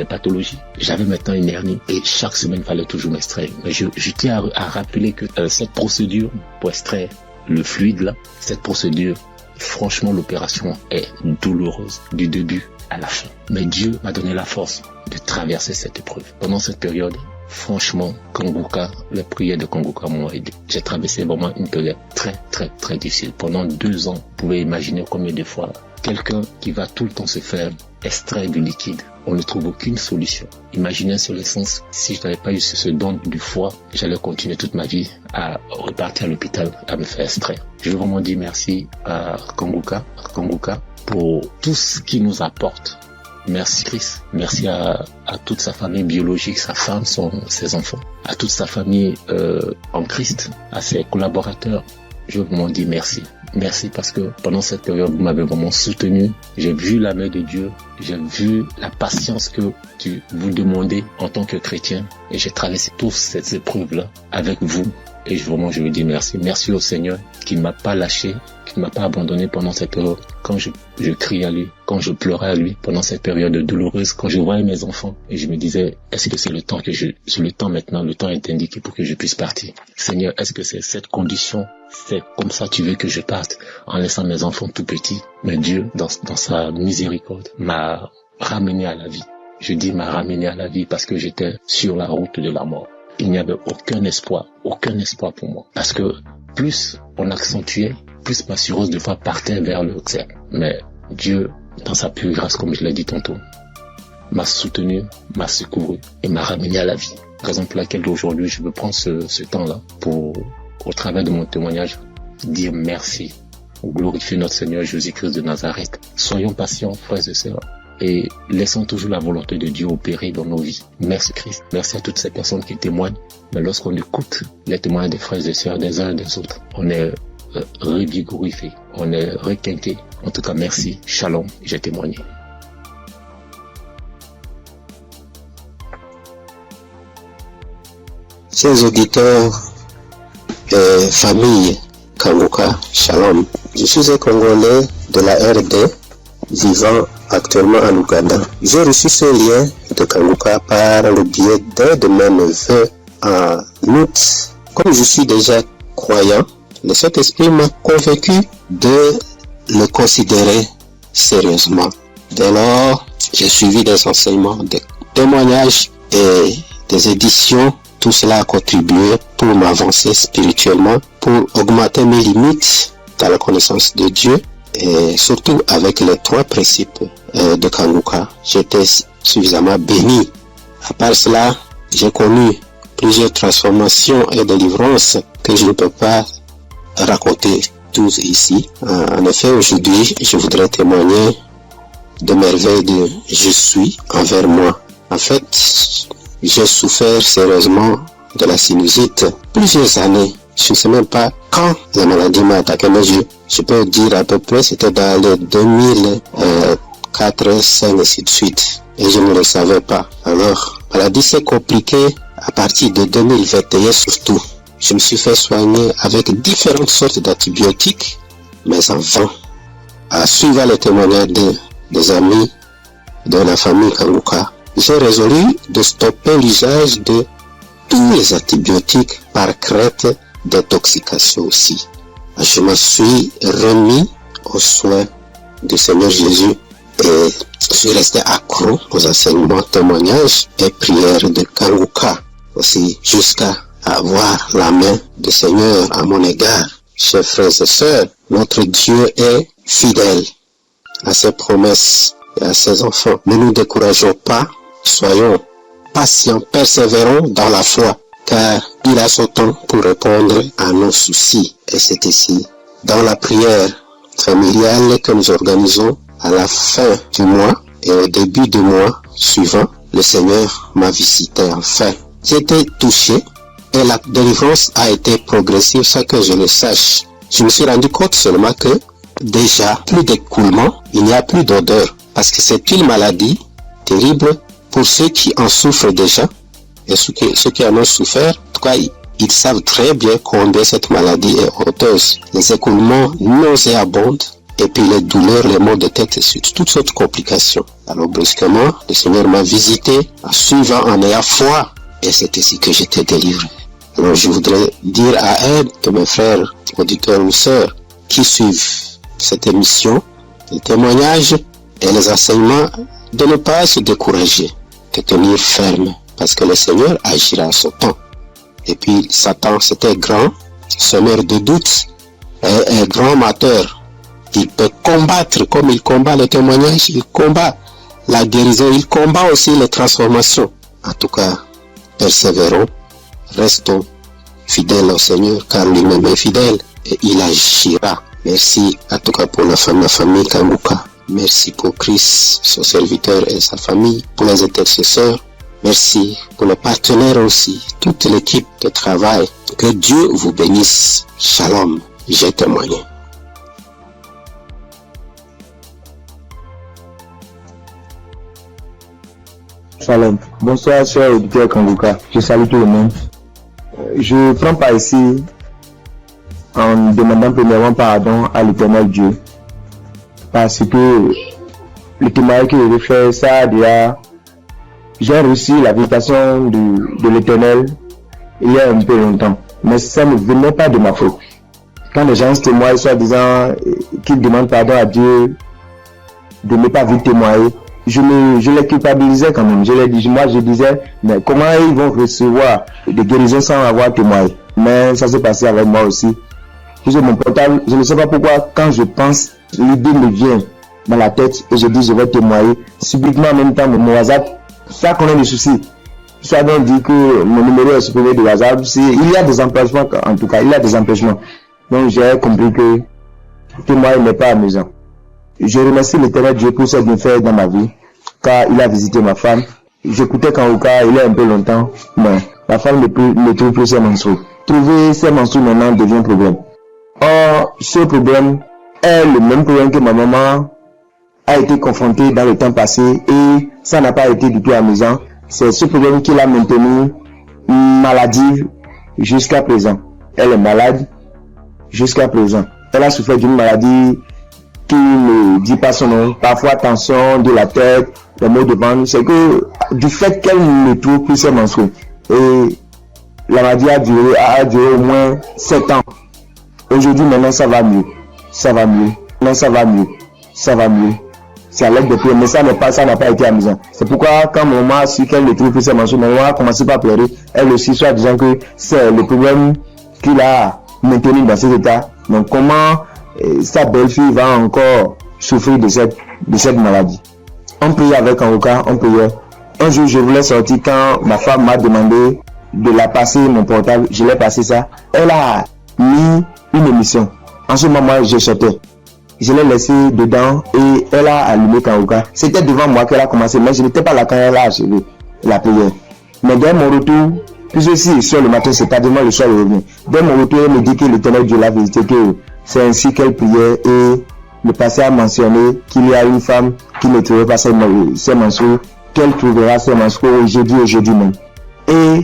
[SPEAKER 15] pathologies, j'avais maintenant une hernie et chaque semaine, il fallait toujours m'extraire. Mais je tiens à rappeler que cette procédure pour extraire le fluide là, cette procédure, franchement, l'opération est douloureuse du début à la fin. Mais Dieu m'a donné la force de traverser cette épreuve. Pendant cette période, franchement, Kanguka, les prières de Kanguka m'ont aidé. J'ai traversé vraiment une période très, très, très difficile. Pendant 2 ans, vous pouvez imaginer combien de fois quelqu'un qui va tout le temps se faire extraire du liquide, on ne trouve aucune solution. Imaginez sur l'essence, si je n'avais pas eu ce don du foie, j'allais continuer toute ma vie à repartir à l'hôpital, à me faire extraire. Je veux vraiment dire merci à Kanguka pour tout ce qu'il nous apporte. Merci Christ, merci à toute sa famille biologique, sa femme, ses enfants, à toute sa famille en Christ, à ses collaborateurs. Je veux vraiment dire merci. Merci parce que pendant cette période, vous m'avez vraiment soutenu. J'ai vu la main de Dieu. J'ai vu la patience que vous demandez en tant que chrétien. Et j'ai traversé toutes ces épreuves-là avec vous. Et vraiment, je veux dire merci. Merci au Seigneur qui ne m'a pas lâché, qui ne m'a pas abandonné pendant cette période. Quand je criais à lui, quand je pleurais à lui, pendant cette période douloureuse, quand je voyais mes enfants, et je me disais, est-ce que c'est le temps maintenant, le temps est indiqué pour que je puisse partir. Seigneur, est-ce que c'est cette condition, c'est comme ça tu veux que je parte, en laissant mes enfants tout petits? Mais Dieu, dans sa miséricorde, m'a ramené à la vie. Je dis m'a ramené à la vie parce que j'étais sur la route de la mort. Il n'y avait aucun espoir pour moi. Parce que plus on accentuait, plus ma cirrhose de foie partait vers le cercle. Mais Dieu, dans sa pure grâce, comme je l'ai dit tantôt, m'a soutenu, m'a secouru et m'a ramené à la vie. Raison pour laquelle aujourd'hui, je veux prendre ce temps-là pour, au travers de mon témoignage, dire merci, glorifier notre Seigneur Jésus-Christ de Nazareth. Soyons patients, frères et sœurs, et laissons toujours la volonté de Dieu opérer dans nos vies. Merci Christ. Merci à toutes ces personnes qui témoignent. Mais lorsqu'on écoute les témoignages des frères et sœurs des uns et des autres, on est revigorifié, on est requinqué. En tout cas, merci. Shalom, j'ai témoigné.
[SPEAKER 16] Chers auditeurs et famille Kanguka, Shalom. Je suis un Congolais de la RD vivant actuellement en Ouganda. J'ai reçu ce lien de Kanguka par le biais d'un de mes neveux en août. Comme je suis déjà croyant, le Saint-Esprit m'a convaincu de le considérer sérieusement. Dès lors, j'ai suivi des enseignements, des témoignages et des éditions. Tout cela a contribué pour m'avancer spirituellement, pour augmenter mes limites dans la connaissance de Dieu et surtout avec les 3 principes de Kanguka. J'étais suffisamment béni. À part cela, j'ai connu plusieurs transformations et délivrances que je ne peux pas raconter tous ici. En effet, aujourd'hui, je voudrais témoigner de merveilles de je suis envers moi. En fait, j'ai souffert sérieusement de la sinusite plusieurs années. Je ne sais même pas quand la maladie m'a attaqué, mais je peux dire à peu près, c'était dans les 2004, 2005 et ainsi de suite. Et je ne le savais pas. Alors, la maladie s'est compliquée à partir de 2021 surtout. Je me suis fait soigner avec différentes sortes d'antibiotiques, mais en vain. À suivre les témoignages des amis de la famille Kanguka, j'ai résolu de stopper l'usage de tous les antibiotiques par crainte d'intoxication aussi. Je me suis remis aux soins du Seigneur Jésus et je suis resté accro aux enseignements, témoignages et prières de Kanguka aussi, jusqu'à avoir la main du Seigneur à mon égard. Chers frères et sœurs, notre Dieu est fidèle à ses promesses et à ses enfants. Ne nous décourageons pas, soyons patients, persévérons dans la foi, car il a son temps pour répondre à nos soucis. Et c'est ici, dans la prière familiale que nous organisons à la fin du mois et au début du mois suivant, le Seigneur m'a visité enfin. J'ai été touché et la délivrance a été progressive sans que je le sache. Je me suis rendu compte seulement que déjà, plus d'écoulement, il n'y a plus d'odeur. Parce que c'est une maladie terrible pour ceux qui en souffrent déjà. Et ceux qui en ont souffert, en tout cas, ils savent très bien combien cette maladie est honteuse. Les écoulements nauséabonds, et puis les douleurs, les maux de tête, et toutes sortes de complications. Alors brusquement, le Seigneur m'a visité en suivant, en ayant foi. Et c'est ici que j'étais délivré. Alors je voudrais dire à un de mes frères, auditeurs ou sœurs, qui suivent cette émission, les témoignages et les enseignements, de ne pas se décourager, de tenir ferme, parce que le Seigneur agira à son temps. Et puis Satan, c'était grand, semeur de doutes, et un grand menteur. Il peut combattre comme il combat le témoignage, il combat la guérison, il combat aussi les transformations. En tout cas, persévérons, restons fidèles au Seigneur, car lui-même est fidèle et il agira. Merci en tout cas pour la famille Kanguka. Merci pour Christ, son serviteur et sa famille, pour les intercesseurs. Merci pour les partenaires aussi, toute l'équipe de travail. Que Dieu vous bénisse. Shalom, j'ai témoigné.
[SPEAKER 17] Shalom. Bonsoir, chers auditeurs Kanguka. Je salue tout le monde. Je prends part ici en demandant premièrement pardon à l'Éternel Dieu. Parce que le témoignage que je fais, ça déjà, j'ai reçu la visitation de l'Éternel il y a un peu longtemps. Mais ça ne venait pas de ma faute. Quand les gens se témoignent, soit disant qu'ils demandent pardon à Dieu de ne pas vite témoigner, je les culpabilisais quand même. Je disais, mais comment ils vont recevoir des guérisons sans avoir témoigné? Mais ça s'est passé avec moi aussi. J'ai mon portable, je ne sais pas pourquoi, quand je pense, l'idée me vient dans la tête et je dis je vais témoigner. Subitement en même temps, mon WhatsApp, ça connaît des soucis. Soit donc dit que mon numéro est supprimé de WhatsApp, il y a des empêchements, en tout cas, il y a des empêchements. Donc j'ai compris que témoigner n'est pas amusant. Je remercie l'Éternel Dieu pour ses bienfaits dans ma vie, car il a visité ma femme. J'écoutais Kanguka il y a un peu longtemps, mais ma femme ne trouve plus ses menstrues. Trouver ses menstrues maintenant devient un problème. Or, ce problème est le même problème que ma maman a été confrontée dans le temps passé et ça n'a pas été du tout amusant. C'est ce problème qui l'a maintenue maladive jusqu'à présent. Elle est malade jusqu'à présent. Elle a souffert d'une maladie qui ne dit pas son nom. Parfois tension de la tête, les maux de ventre. C'est que du fait qu'elle ne trouve plus ses menstrues. Et la maladie a duré au moins 7 ans. Aujourd'hui, maintenant, ça va mieux. Ça va mieux. Maintenant, ça va mieux. Ça va mieux. C'est à l'aide de prière, mais ça n'a pas été amusant. C'est pourquoi, quand mon maman a su qu'elle ne trouve plus ses menstrues, ma maman a commencé par pleurer. Elle aussi, soit disant que c'est le problème qu'il a maintenu dans cet état. Donc, comment sa belle-fille va encore souffrir de cette maladie? On priait avec Kanguka, on priait. Un jour, je voulais sortir quand ma femme m'a demandé de la passer mon portable. Je l'ai passé ça. Elle a mis une émission. En ce moment, je sortais. je l'ai laissé dedans et elle a allumé Kanguka. C'était devant moi qu'elle a commencé, mais je n'étais pas là quand elle a achevé la prière. Mais dès mon retour, puisque si sur le matin, c'est pas demain le soir, le revient. Dès mon retour, elle me dit que l'Éternel Dieu l'a visité, que c'est ainsi qu'elle priait et le pasteur a mentionné qu'il y a une femme qui ne trouvait pas ses menstrues, qu'elle trouvera ses menstrues aujourd'hui même. Et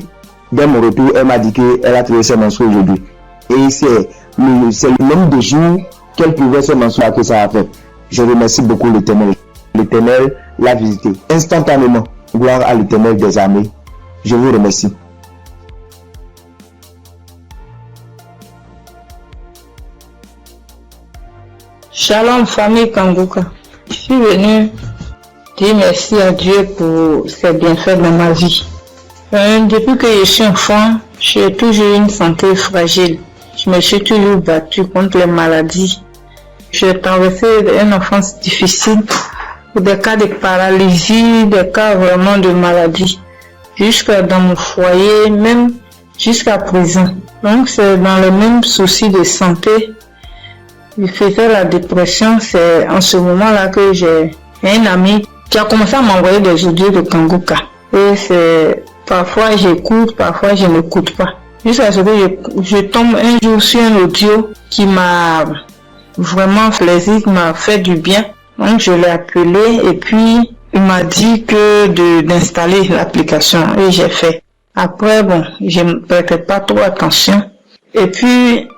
[SPEAKER 17] dès mon retour, elle m'a dit qu'elle a trouvé ses menstrues aujourd'hui. Et c'est le nombre de jours qu'elle pouvait ses menstrues que ça a fait. Je remercie beaucoup l'Éternel. L'Éternel l'a visité instantanément. Gloire à l'Éternel des armées. Je vous remercie.
[SPEAKER 18] Shalom famille Kanguka. Je suis venue dire merci à Dieu pour ses bienfaits dans ma vie. Depuis que je suis enfant, j'ai toujours une santé fragile. Je me suis toujours battue contre les maladies. J'ai traversé une enfance difficile, des cas de paralysie, des cas vraiment de maladie, jusqu'à dans mon foyer, même jusqu'à présent. Donc c'est dans le même souci de santé. Je faisais la dépression, c'est en ce moment-là que j'ai un ami qui a commencé à m'envoyer des audios de Kanguka. Et c'est parfois j'écoute, parfois je n'écoute pas. Jusqu'à ce que je tombe un jour sur un audio qui m'a vraiment plaisir, qui m'a fait du bien. Donc je l'ai appelé et puis il m'a dit que d'installer l'application et j'ai fait. Après bon, je ne prêtais pas trop attention. Et puis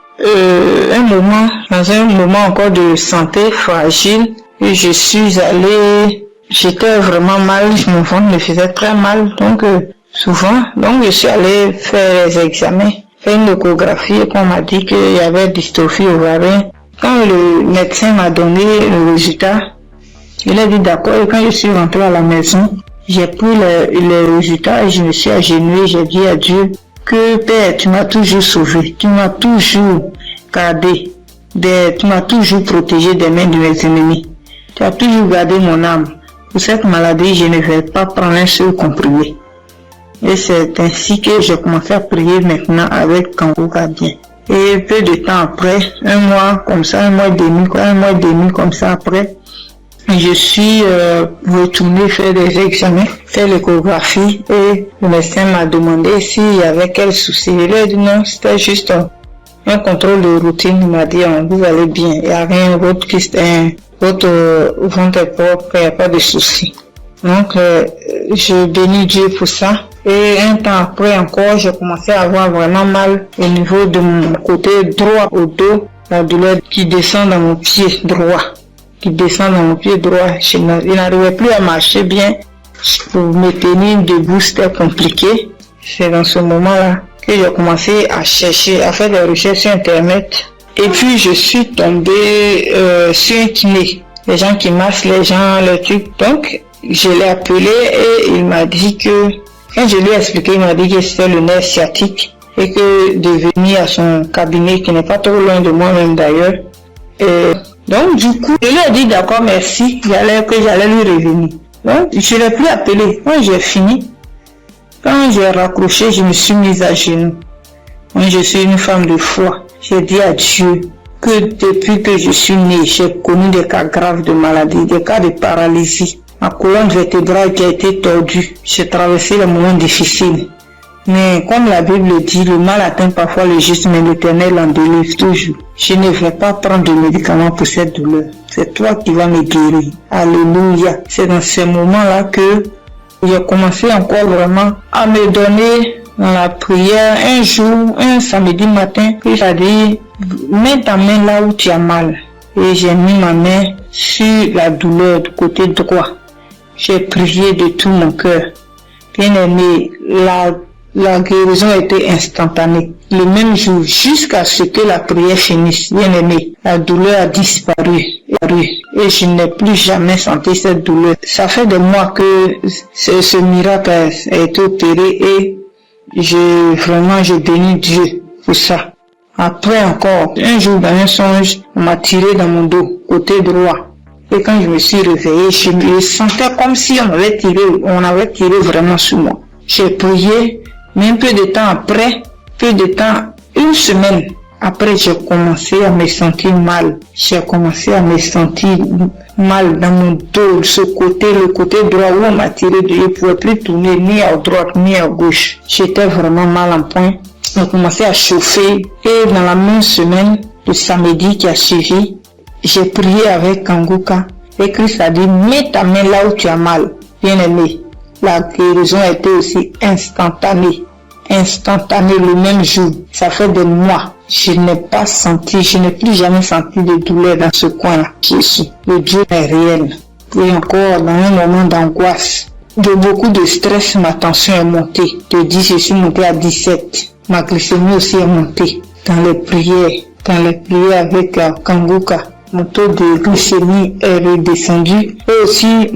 [SPEAKER 18] dans un moment encore de santé fragile, et je suis allée, j'étais vraiment mal, mon ventre me faisait très mal, donc souvent, donc je suis allée faire les examens, faire une échographie et qu'on m'a dit qu'il y avait dystrophie ovarienne. Quand le médecin m'a donné le résultat, il a dit d'accord, et quand je suis rentrée à la maison, j'ai pris les résultats et je me suis agenouillée, j'ai dit à Dieu que Père, tu m'as toujours sauvé, tu m'as toujours gardé, tu m'as toujours protégé des mains de mes ennemis. Tu as toujours gardé mon âme. Pour cette maladie, je ne vais pas prendre un seul comprimé. Et c'est ainsi que j'ai commencé à prier maintenant avec Kanguka bien. Et peu de temps après, un mois et demi comme ça après, je suis retournée faire des examens, faire l'échographie et le médecin m'a demandé s'il y avait quel souci. Il lui a dit non, c'était juste un contrôle de routine. Il m'a dit vous allez bien, il n'y a rien d'autre qui votre ventre est propre, il n'y a pas de souci. Donc je bénis Dieu pour ça. Et un temps après encore, j'ai commencé à avoir vraiment mal au niveau de mon côté droit au dos, la douleur qui descend dans mon pied droit. Je n'arrivais plus à marcher bien. Pour me tenir debout, c'était compliqué. C'est dans ce moment-là que j'ai commencé à chercher, à faire des recherches sur Internet. Et puis, je suis tombée sur un kiné. Les gens qui massent les gens, les trucs. Donc, je l'ai appelé et il m'a dit que, quand je lui ai expliqué, il m'a dit que c'était le nerf sciatique et que de venir à son cabinet, qui n'est pas trop loin de moi-même d'ailleurs. Donc, du coup, je lui ai dit d'accord, merci, que j'allais lui revenir. Donc, je ne l'ai plus appelé. Quand j'ai fini, quand j'ai raccroché, je me suis mise à genoux. Moi, je suis une femme de foi. J'ai dit à Dieu que depuis que je suis née, j'ai connu des cas graves de maladie, des cas de paralysie. Ma colonne vertébrale qui a été tordue. J'ai traversé les moments difficiles. Mais comme la Bible dit, le mal atteint parfois le juste, mais l'Éternel en délivre toujours. Je ne vais pas prendre de médicaments pour cette douleur. C'est toi qui vas me guérir. Alléluia. C'est dans ces moments-là que j'ai commencé encore vraiment à me donner dans la prière. Un jour, un samedi matin, j'ai dit, mets ta main là où tu as mal. Et j'ai mis ma main sur la douleur du côté droit. J'ai prié de tout mon cœur. Bien aimé, la guérison a été instantanée. Le même jour, jusqu'à ce que la prière finisse, bien aimé, la douleur a disparu. Et je n'ai plus jamais senti cette douleur. Ça fait des mois que ce miracle a été opéré et je bénis Dieu pour ça. Après encore, un jour dans un songe, on m'a tiré dans mon dos, côté droit. Et quand je me suis réveillé, je me sentais comme si on avait tiré vraiment sur moi. J'ai prié, mais un peu de temps après, une semaine Après, j'ai commencé à me sentir mal. J'ai commencé à me sentir mal dans mon dos, le côté droit où on m'a tiré de. Je ne pouvais plus tourner ni à droite ni à gauche. J'étais vraiment mal en point. On a commencé à chauffer. Et dans la même semaine, le samedi qui a suivi, j'ai prié avec Kanguka. Et Christ a dit, mets ta main là où tu as mal. Bien aimé, la guérison a été aussi instantanée le même jour. Ça fait des mois. Je n'ai plus jamais senti de douleur dans ce coin-là. Le Dieu est réel. Et encore, dans un moment d'angoisse, de beaucoup de stress, ma tension est montée. De 10, je suis montée à 17. Ma glycémie aussi est montée. Dans les prières avec Kanguka, mon taux de glycémie est redescendu. Et aussi,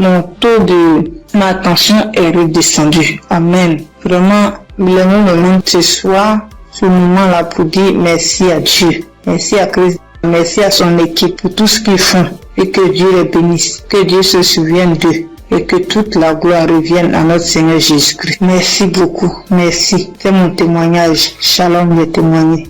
[SPEAKER 18] ma tension est redescendue. Amen. Vraiment, le moment ce soir, ce moment-là pour dire merci à Dieu, merci à Christ, merci à son équipe pour tout ce qu'ils font et que Dieu les bénisse, que Dieu se souvienne d'eux et que toute la gloire revienne à notre Seigneur Jésus-Christ. Merci beaucoup, merci. C'est mon témoignage. Shalom, j'ai témoigné.